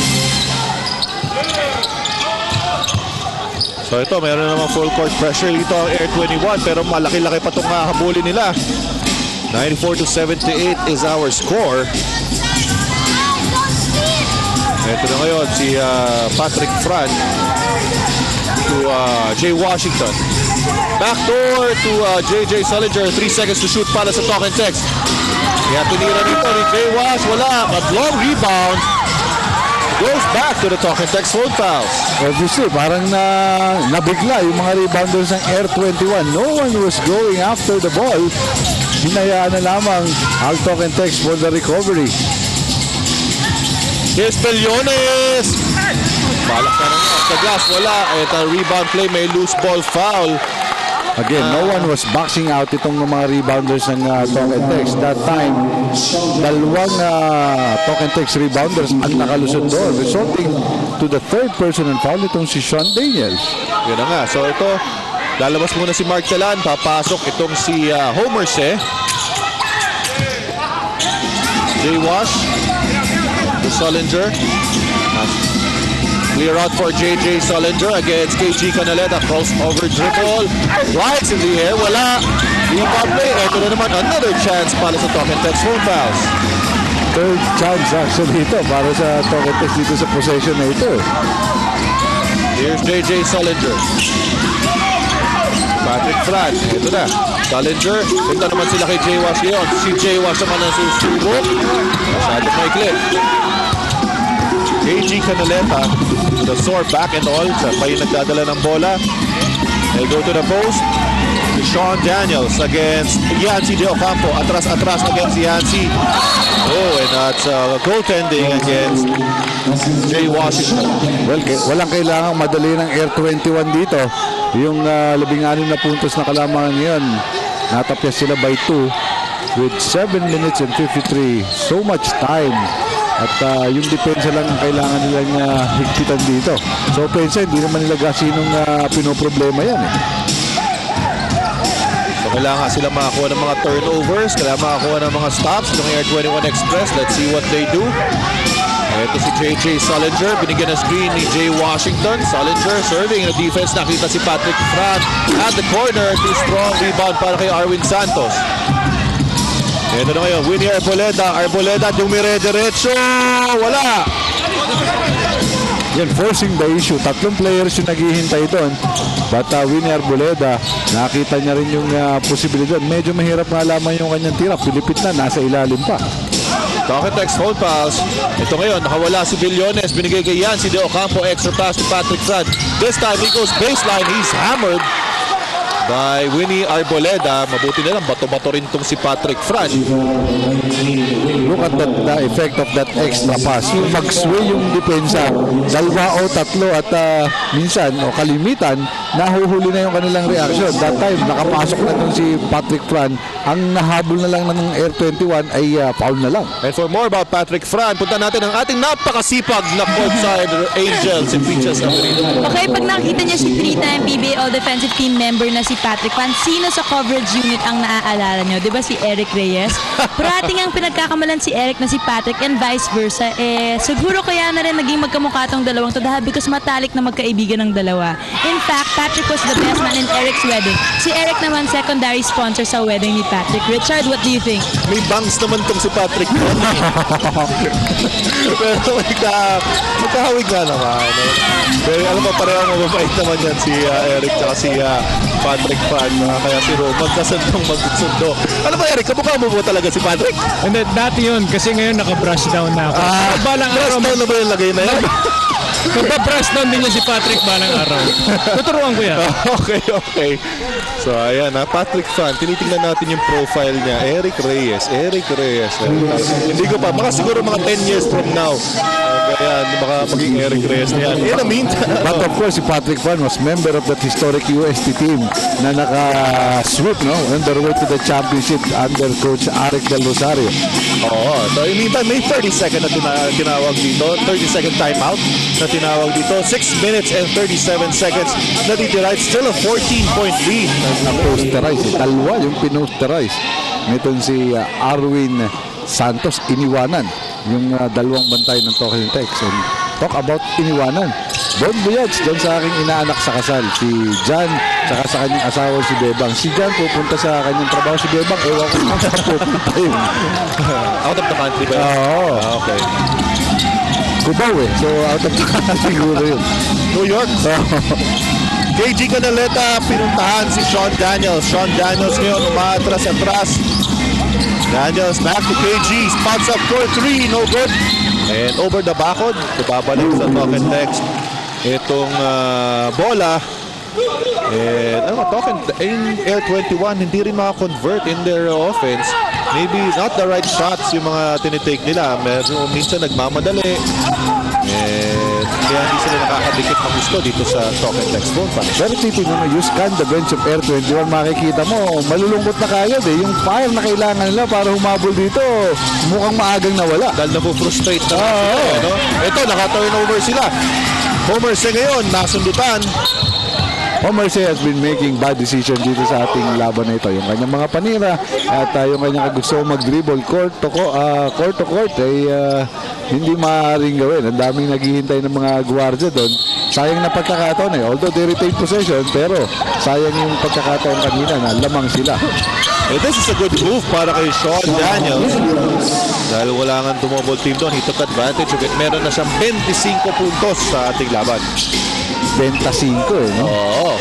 So ito, mayroon namang full court pressure dito ang Air 21 pero malaki-laki pa itong habulin nila. 94-78 is our score. Ito na ngayon si Patrick Fran to Jay Washington. Backdoor to JJ Sullinger. 3 seconds to shoot para sa talk and text. Kaya tinira dito ni Jay Wash. Wala. But long rebound. Goes back to the talk and text phone fouls. Obviously, parang nabigla yung mga rebounders ng Air 21. No one was going after the ball. Hinayaan na lamang ang talk and text for the recovery. Here's Pellones. Balak na naman. Sa glass, wala. Ito rebound play. May loose ball foul. Again, no one was boxing out itong mga rebounders ng talk and text. That time, dalawang talk and text rebounders ang nakalusot doon, resulting to the third personal foul itong si Sean Daniels. Yun na nga. So ito, lalabas muna si Mark Talan. Papasok itong si Homer Se. Jay Wash. To Sullinger. Clear out for JJ Sullinger against KG Canaleta. Crossover dribble. Rights in the air. Wala. Rebound play. Ito na naman another chance para sa talk and text phone fouls. Third chance actually ito para sa talk and text dito sa possession na ito. Here's JJ Sullinger. Patrick Fran. Ito na. Sullinger. Ito naman sila kay Jay Wash ngayon. Si Jay Wash naman ang susubok. Masyadong may clip. KG Canaleta, the sore back and all. Siya pa yung nagdadala ng bola. They'll go to the post. Sean Daniels against Yancy De Ocampo. Atras-atras against Yancy. Oh, and that's goaltending against Jay Washington. Well, walang kailangang madali ng Air 21 dito. Yung 16 na puntos na kalamangan ngayon, natapyas sila by 2 with 7 minutes and 53. So much time. At yung depensa lang ang kailangan nilang higpitan dito. So, pensa, hindi naman nila gasinong pinoproblema yan. So, kailangan sila makakuha ng mga turnovers, kailangan makakuha ng mga stops ng Air 21 Express. Let's see what they do. Ito si JJ Sullinger, binigyan ng screen ni Jay Washington. Sullinger serving in the defense. Nakita si Patrick Fran at the corner. Too strong rebound para kay Arwin Santos. Ito na ngayon, Winnie Arboleda. Arboleda dumire-diretso. Wala. Yan, forcing the issue. Tatlong players yung naghihintay doon. But Winnie Arboleda, nakita niya rin yung posibilidad. Medyo mahirap nga lamang yung kanyang tira. Pilipit na, nasa ilalim pa. Talk-and-text hold pass. Ito ngayon, nakawala si Villones. Binigay kay Yancy De Ocampo. Extra pass to Patrick Fran. This time, he goes baseline. He's hammered by Winnie Arboleda. Mabuti na lang, bato-bato rin itong si Patrick Fran. Look at the effect of that extra pass. Yung mag-sway yung depensa, dalawa o tatlo at minsan o kalimitan, nahuhuli na yung kanilang reaction. That time, nakapasok na itong si Patrick Fran. Ang nahabol na lang ng Air 21 ay foul na lang. And for more about Patrick Fran, punta natin ang ating napakasipag na courtside angel, si Peaches Averino. Okay, pag nakita niya si 3-time PBA All-Defensive Team member na si Patrick Fran, sino sa coverage unit ang naaalala nyo? Di ba si Eric Reyes? Parating ang pinagkakamalan si Eric na si Patrick and vice versa. Siguro kaya na rin naging magkamukha tong dalawang to dahil because matalik na magkaibigan ng dalawa. In fact, Patrick was the best man in Eric's wedding. Si Eric naman secondary sponsor sa wedding ni Patrick. Richard, what do you think? May bangs naman tong si Patrick Fran. Pero magkahawig nga naman. Pero alam mo, parehong mababait naman yan si Eric at si Patrick Fran. Kaya si Ro, magkasandong magsundo. Ano ba Eric, kamukha mo po talaga si Patrick? Hindi, dati yun kasi ngayon naka-brush down na ako. Balang Brush araw, down na ba yung lagay na yan? magpa-brush down din niya si Patrick balang araw. Tuturuan ko yan. Okay. So ayan Patrick Fran, tinitingnan natin yung profile niya. Eric Reyes. Hindi ko pa, siguro mga 10 years from now. Kaya baka maging Eric Reyes na yan. In the meantime. But of course, si Patrick Fran was member of that historic UST team na naka-sweep, no? On their way to the championship under Coach Aric Del Rosario. Oo. So in the meantime, may 30-second na tinawag dito. 30-second timeout na tinawag dito. 6 minutes and 37 seconds na ditira. It's still a 14-point lead. Na-posterize. Dalawa yung pinosterize. Nitong si Arwin Santos, iniwanan yung dalawang bantay ng Talk and Text. And talk about iniwanan. Bon voyage doon sa aking inaanak sa kasal, si John, saka sa kanyang asawa si Bebang. Si John pupunta sa kanyang trabaho, si Bebang, ewan ko kung saan pupunta yun. Out of the country ba? Oo. Okay. Cubao eh. So out of the country siguro yun. New York. KG Canaleta, pinuntahan si Sean Daniels. Sean Daniels ngayon umatras-atras. Daniels back to KG. Spots up for 3. No good. And over the backward. Babalik sa Token Text. Itong bola. And ano Token in Air 21 hindi rin maka-convert in their offense. Maybe not the right shots yung mga tinitake nila. Minsan nagmamadali. And kaya hindi sila nakakadikit ng gusto dito sa Token Text phone. Pero titignan mo, you scan the bench of Air 21, makikita mo, malulungkot na kagad eh. Yung fire na kailangan nila para humabol dito, mukhang maagang nawala. Dahil napo-frustrate na sila. No? Ito, naka-turnover sila. Homer Say ngayon, nasundutan. Homer Say has been making bad decision dito sa ating laban na ito. Yung kanyang mga panira at yung kanyang gusto mag-dribble court to court ay hindi maaaring gawin. Ang daming naghihintay ng mga gwardiya doon. Sayang na pagkakataon eh. Although they retain possession, pero sayang yung pagkakataon kanina na lamang sila. This is a good move para kay Sean Daniels. Dahil wala nga tumobol team doon, he took advantage of it. Meron na siyang 25 puntos sa ating laban. 25 eh, no? Oo.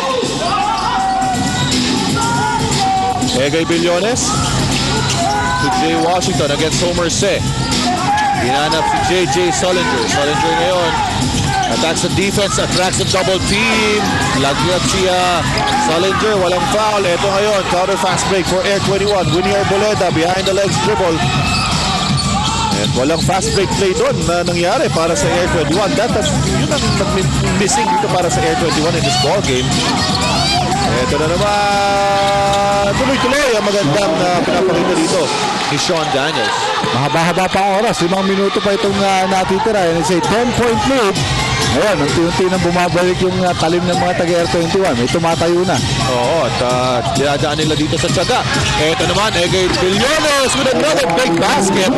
Egay Billones to Jay Washington against Homer Say. Hinanap si JJ Solinger. Solinger ngayon attacks the defense, attracts the double team. Lagnat siya. Solinger, walang foul. Ito ngayon, counter fast break for Air 21. Winnie Arboleda behind the legs dribble. At walang fast break play doon na nangyari para sa Air 21. Yun ang missing dito para sa Air 21 in this ball game. Ito na naman. Tuloy-tuloy ang magandang pinapakita dito ni Sean Daniels. Mahaba-haba pa ang oras. 5 minuto pa itong natitira. And it's a 10-point lead. Ngayon, unti-unti nang bumabalik yung talim ng mga taga-Air 21. May tumatayo na. Oo, at dinadaan nila dito sa tiyaga. Ito naman, Egay Billones with another big basket.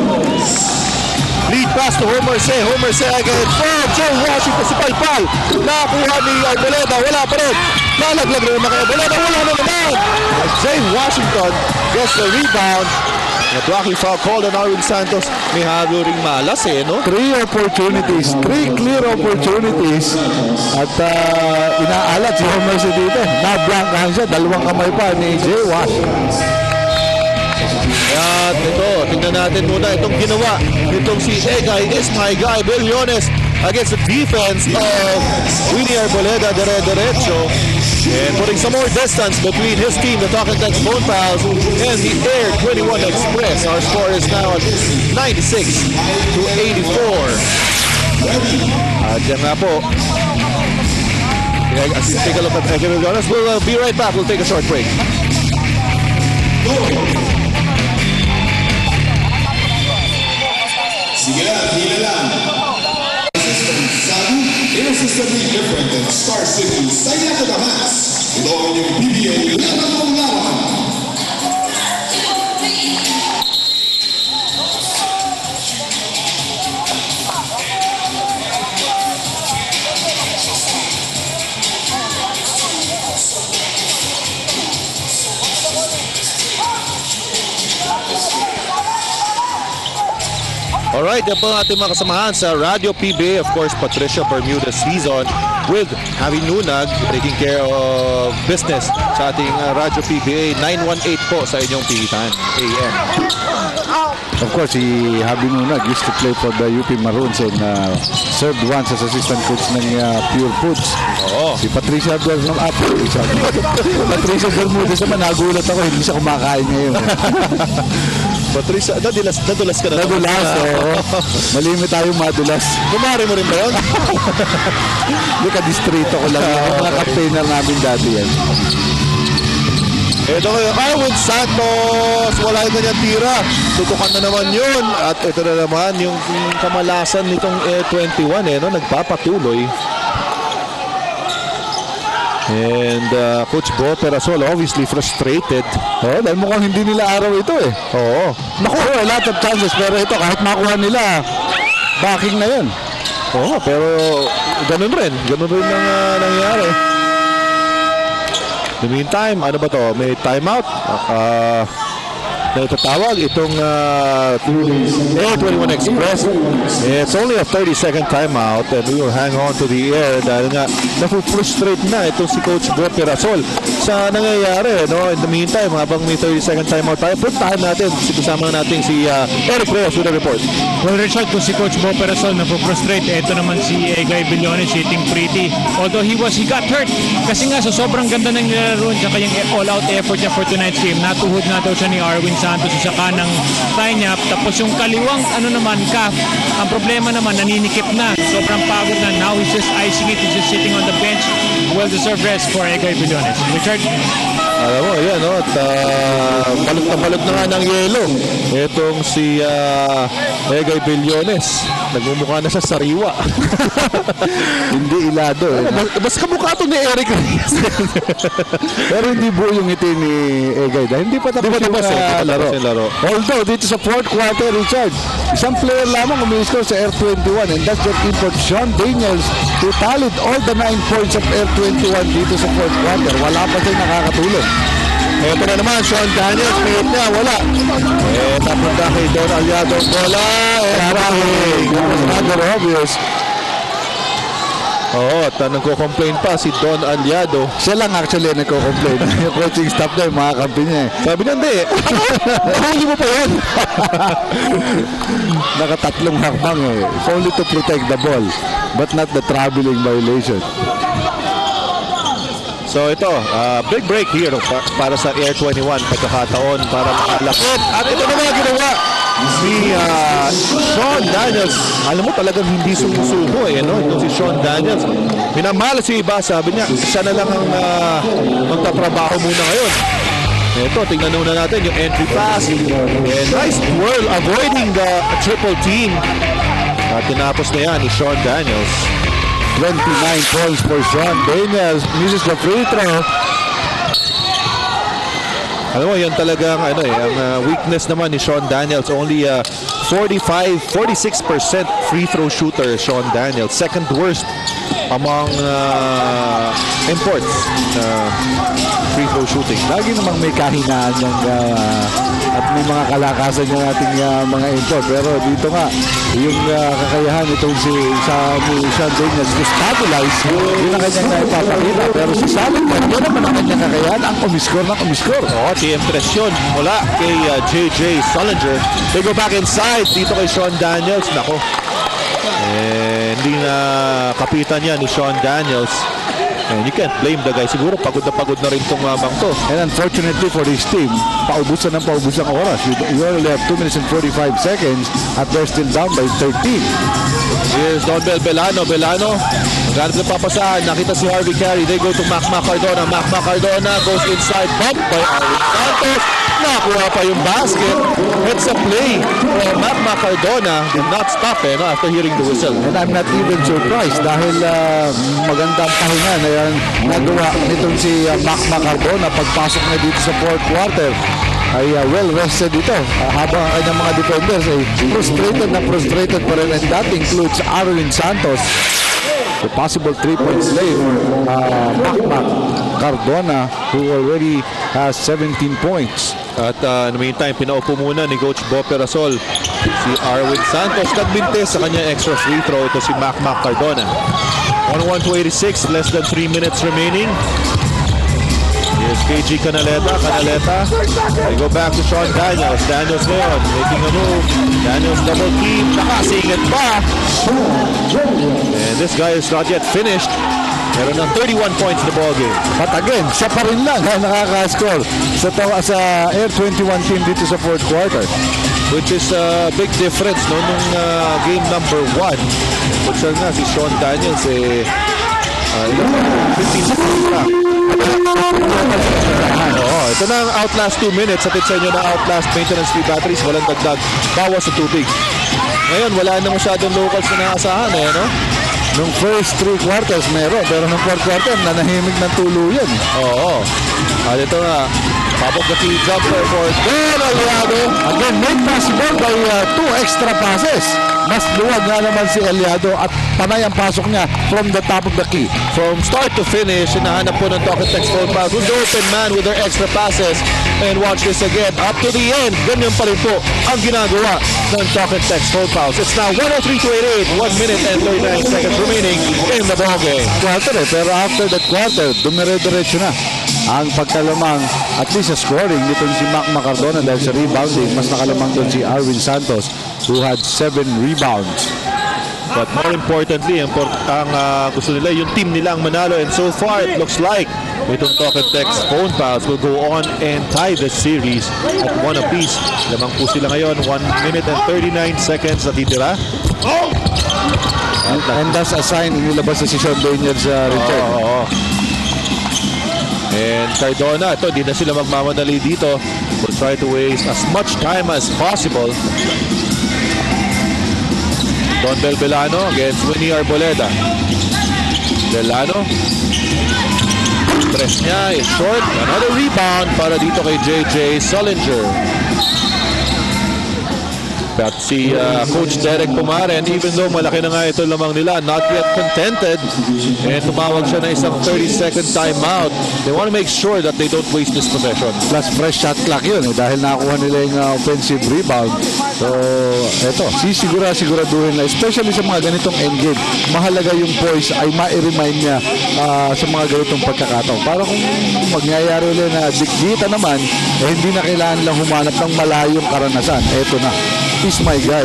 Lead pass to Homer Say. Homer Say again for Jay Washington. Si Palpal. Nakakuha ni Arboleda. Wala pa rin. Nalaglag rin naman kay Arboleda. Wala na naman. Jay Washington gets the rebound. At blocking foul called on Arwin Santos. May halo ring malas eh, no? 3 opportunities. 3 clear opportunities. At inaalat si Homer Say dito. Na-blankahan siya. 2 kamay pa ni Jay Washington. At ito, tingnan natin muna itong ginawa. Itong si Egay is my guy, Billones, against the defense of Winnie Arboleda, derecho. And putting some more distance between his team, the Talking Text Phone Pals, and the Air 21 Express. Our score is now at 96-84. At yan nga po. Take a look at Egay Billones. We'll be right back. We'll take a short break. Sige lang, hila lang. Sabi, irresistibly different than Star City. Sign up to the max. Ito ang inyong PBA Laban ng Laban. Alright, yan po ang ating mga kasamahan sa Radio PBA. Of course, Patricia Bermuda season with Javi Nunag taking care of business sa ating Radio PBA. 918 po sa inyong pihitan AM. Of course, si Javi Nunag used to play for the UP Maroons and served once as assistant coach ng Pure Foods. Oo. Si Patricia Bermuda naman, nagulat ako, hindi siya kumakain ngayon. Patricia, nadulas ka na. Nadulas, oo. Malimit tayong madulas. Kumari mo rin ba yun? Hindi ka distrito ko lang. Yung mga campaigner namin dati yan. Ito kayo, Arwin Santos, wala yung kanyang tira. Tutukan na naman yun. At ito na naman yung kamalasan nitong Air 21, no? Nagpapatuloy. And Coach Bo Perasol obviously frustrated. Oo, dahil mukhang hindi nila araw ito eh. Oo. Naku, a lot of chances. Pero ito, kahit makuha nila, backing na yun. Oo, pero ganun rin ang nangyayari. In the meantime, ano ba to? May timeout. Na itatawag itong Air21 Express. It's only a 30-second timeout and we will hang on to the air dahil nga nafu-frustrate na itong si Coach Bo Perasol sa nangyayari. No? In the meantime, habang may 30-second timeout tayo, puntahan natin, kasama natin si Eric Reyes with a report. Well, Richard, kung si Coach Bo Perasol nafu-frustrate, ito naman si Egay Billones hitting pretty. Although he got hurt kasi nga sa sobrang ganda ng nilalaro sa kanyang all-out effort niya for tonight's game. Natuhod na daw siya ni Arwin Santos sa kanang thigh niya. Tapos yung kaliwang calf, ang problema naman naninikip na. Sobrang pagod na. Now he's just icing it. He's just sitting on the bench. Well-deserved rest for Egay Billones. Richard? Alam mo, yan, no? At balot na nga ng yelo. Itong si Egay Billones. Nagmumukha na siya sariwa. Hindi ilado. Basta kamukha ito ni Eric Reyes. Pero hindi buo yung ngiti ni Egay. Dahil hindi pa tapos yung laro. Although, dito sa fourth quarter, Richard, isang player lamang umiscore sa Air21 and that's their import, Sean Daniels, who tallied all the 9 points of Air21 dito sa fourth quarter. Wala pa siyang nakakatulong. Ito na naman, Sean Daniels, may hit na, wala. Napunta kay Don Aliado ang bola. Rather obvious. Oo, at nagko-complain pa si Don Aliado. Siya lang actually nagko-complain. Yung coaching staff na yung mga kampi niya. Sabi niya, hindi. Huli mo pa yun. Nakatatlong hakbang eh. It's only to protect the ball, but not the traveling violation. So ito, big break here para sa Air21. Pagkakataon para makalapit. At ito naman ginawa si Sean Daniels. Alam mo talagang hindi sumusuko eh, no? Ito si Sean Daniels. Minamahal si iba, sabi niya, siya na lang ang magtatrabaho muna ngayon. Ito, tingnan muna natin yung entry pass. And nice twirl, avoiding the triple team. At tinapos na yan ni Sean Daniels. 29 points for Sean Daniels. Misses the free throw. Alam mo, yan talagang ang weakness naman ni Sean Daniels. Only 46% free throw shooter, Sean Daniels. Second worst among imports free throw shooting. Lagi namang may kahinaan yung at may mga kalakasan yung ating mga import. Pero dito nga, yung kakayahan itong si Sean Daniels to stabilize, yun ang kanyang naipapakita. Pero si Salin, yun naman ang kanyang kakayahan, ang umiskor. Oo, impresyon mula kay JJ Sullinger. They go back inside dito kay Sean Daniels. Nako, hindi na kapitan yan ni Sean Daniels. And you can't blame the guy. Siguro pagod na rin itong mamang to. And unfortunately for his team, paubusan ang oras. You only have 2 minutes and 45 seconds at they're still down by 13. Here's Don Belano. Maghanap ng papasahan. Nakita si Harvey Carey. They go to Mac Cardona. Mac Cardona goes inside. Bumped by Arwin Santos. Nakuha pa yung basket. It's a play. Mac Cardona did not stop after hearing the whistle. And I'm not even surprised dahil magandang pahinga na yan nagawa nitong si Mac Cardona pagpasok na dito sa fourth quarter. Ay well rested dito habang ang kanyang mga defenders ay frustrated pa rin, and that includes Arwin Santos. The possible 3-point play for Mac Cardona, who already has 17 points. At in the meantime, pinaupo muna ni Coach Bo Perasol si Arwin Santos. Nagbinte sa kanya extra free throw. Ito si Mac Cardona. 101-86, less than 3 minutes remaining. Here's KG Canaleta. They go back to Sean Daniels. Daniels ngayon, making a move. Daniels double team. Nakasingit pa. And this guy is not yet finished. Meron ng 31 points in the ballgame. But again, siya pa rin lang na nakaka-score sa Air21 team dito sa fourth quarter. Which is a big difference nung game number 1. Which nga si Sean Daniels 15 seconds lang. Ito na ang outlast 2 minutes. At sa inyo na outlast maintenance free batteries. Walang dagdag. Bawas sa tubig. Ngayon, wala na masyadong locals na naasahan no? Nung first 3 quarters meron, pero nung fourth quarter nanahimik ng tuluyan. Oo. At ito nga, Top of the key jumper for Don Aliado. Again, made possible by 2 extra passes. Mas luwag nga naman si Aliado at panay ang pasok niya from the top of the key. From start to finish, hinahanap po ng Talk and Text phone pass who's the open man with their extra passes. And watch this again, up to the end. Ganyan pa rin po ang ginagawa ng Talk and Text phone pass. It's now 103-88, 1 minute and 39 seconds remaining in the ballgame. Quarter pero after that quarter, dumire-diretso na ang pagkalamang at least sa scoring nitong si Mac Macardona dahil sa rebounding. Mas nakalamang doon si Arwin Santos who had 7 rebounds. But more importantly, ang gusto nila, yung team nila ang manalo. And so far, it looks like itong Talk and Text phone pals will go on and tie the series at 1 apiece. Lamang po sila ngayon, 1 minute and 39 seconds na titira. And that's a sign inilabas na si Sean Daniels Richard. Oo. And Cardona, ito, di na sila magmamadali dito. Will try to waste as much time as possible. Don Belbelano against Winnie Arboleda. Belano. Press niya is short. Another rebound para dito kay JJ Sullinger. At si Coach Derek Pumaren, even though malaki na nga ito lamang nila, not yet contented. And tumawag siya na isang 30-second timeout. They want to make sure that they don't waste this possession. Plus fresh shot clock yun dahil nakuha nila yung offensive rebound. So eto, siguraduhin na especially sa mga ganitong endgame, mahalaga yung poise ay ma-remind niya sa mga ganitong pagkakataon. Para kung magyayari ulit na dikdita naman, hindi na kailangan lang humanap ng malayong karanasan. Eto na, is my guy.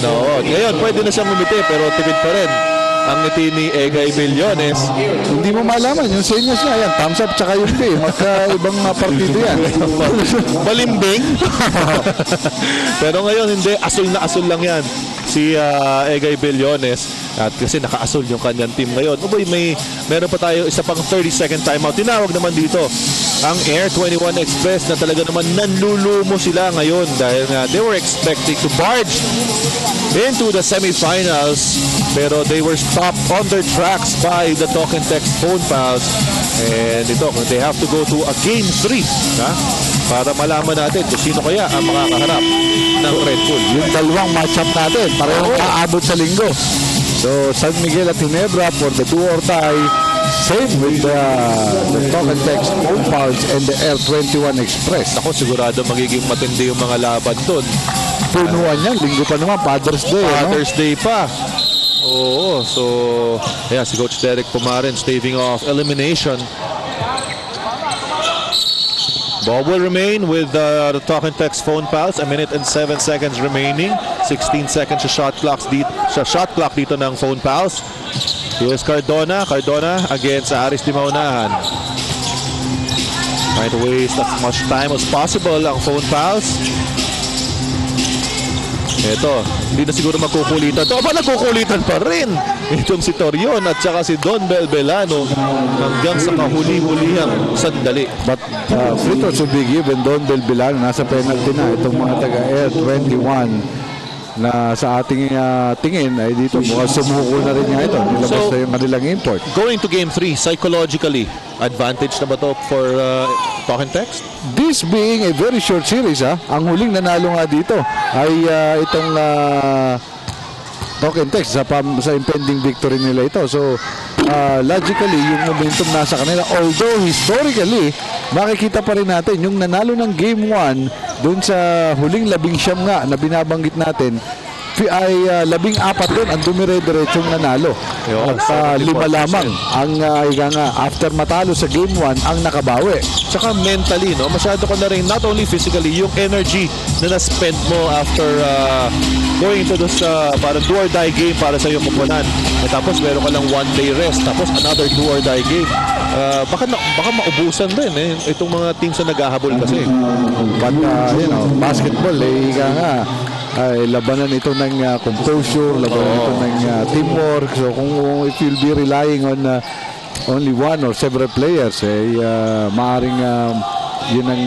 No. Ngayon, pwede na siyang umiti pero tipid pa rin ang ngiti ni Egay Millones. Hindi mo malaman yung senyas niya. Yan, thumbs up tsaka yung B. Magkaibang partido yan. Balimbing. Pero ngayon, hindi. Asul na asul lang yan. Si Egay Millones. At kasi naka-asul yung kanyang team ngayon. Meron pa tayo isa pang 30-second timeout. Tinawag naman dito ang Air 21 Express na talaga naman nanlulumo sila ngayon dahil nga they were expecting to barge into the semifinals pero they were stopped on their tracks by the Talk and Text phone pals. And ito, they have to go to a game 3 para malaman natin kung sino kaya ang makakaharap ng Red Bull. Yung dalawang matchup natin, parehong aabot sa linggo. So, San Miguel at Ginebra for the do or die. Same with the Talk and Text phone pals and the Air 21 Express. Ako, sigurado magiging matindi yung mga laban doon. Punuan yan, linggo pa naman, Father's Day. Father's Day pa. Oo, so yeah, si Coach Derek Pumaren staving off elimination. Ball will remain with the Talk and Text phone pals. 1 minute and 7 seconds remaining. 16 seconds sa shot clock dito ng phone pals. Here's Cardona. Cardona against Aris Di Maunahan. Trying to waste as much time as possible ang phone pals. Ito, hindi na siguro magkukulitan. Ito, nagkukulitan pa rin. Itong si Torion at saka si Don Belbelano hanggang sa kahuli-hulihang sandali. But free throws will be given. Don Belbelano, nasa penalty na itong mga taga-Air 21 na sa ating tingin ay dito mukhang sumuko na rin nga ito. Nilabas na yung kanilang import. Going to game 3, psychologically, advantage na ba ito for Talk and Text? This being a very short series, ang huling nanalo nga dito ay itong Talk and Text sa impending victory nila ito. So, logically, yung momentum nasa kanila. Although, historically, makikita pa rin natin yung nanalo ng Game 1 doon sa huling 19 nga na binabanggit natin ay 14 doon ang dumire-diretsong nanalo. At 5 lamang ang after matalo sa Game 1 ang nakabawi. Tsaka mentally, no? Masyado ka na rin, not only physically, yung energy na na-spend mo after going into this parang do or die game para sa iyong kupunan. At tapos meron ka lang 1 day rest, tapos another do or die game. Baka maubusan din itong mga teams na naghahabol kasi. But basketball ay labanan ito ng composure, labanan ito ng teamwork. So if you'll be relying on only one or several players, maaring yun ang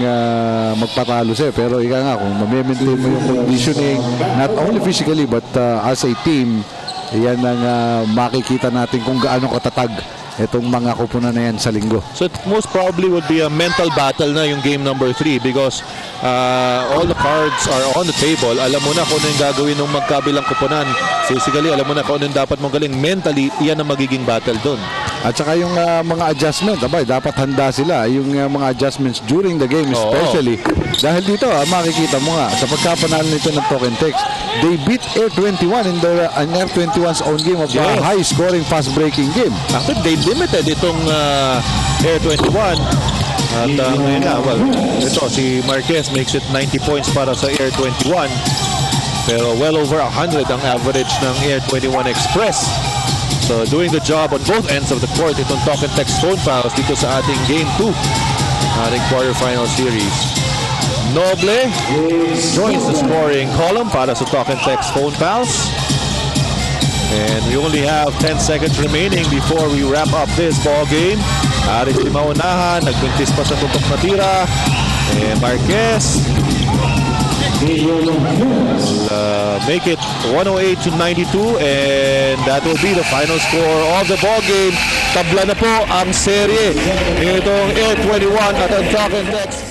magpatalo sa'yo. Pero kung mamimaintain mo yung conditioning, not only physically but as a team, yan ang makikita natin kung gaano katatag itong mga kupunan na yan sa linggo. So it most probably would be a mental battle na yung game number 3 because all the cards are on the table. Alam mo na kung ano yung gagawin ng magkabilang kupunan. Physically, alam mo na kung ano yung dapat mong galing. Mentally, iyan ang magiging battle doon. At saka yung mga adjustment, dapat handa sila. Yung mga adjustments during the game especially. Dahil dito, makikita mo nga, sa pagkapanalo nito ng Talk 'N Text, they beat Air 21 in Air 21's own game of the high-scoring, fast-breaking game. Actually, they limited itong Air 21. At ngayon na, ito, si Marquez makes it 90 points para sa Air 21. Pero well over 100 ang average ng Air 21 Express. So doing the job on both ends of the court itong Talk 'N Text phone fouls dito sa ating Game 2, ating quarterfinal series. Noble joins the scoring column para sa Talk 'N Text phone fouls. And we only have 10 seconds remaining before we wrap up this ball game. Aris di maunahan, nagbintis pa sa tutok na tira. Marquez make it 108-92 and that will be the final score of the ball game. Tabla na po ang serye nitong Air 21 at ang Talk 'N Text.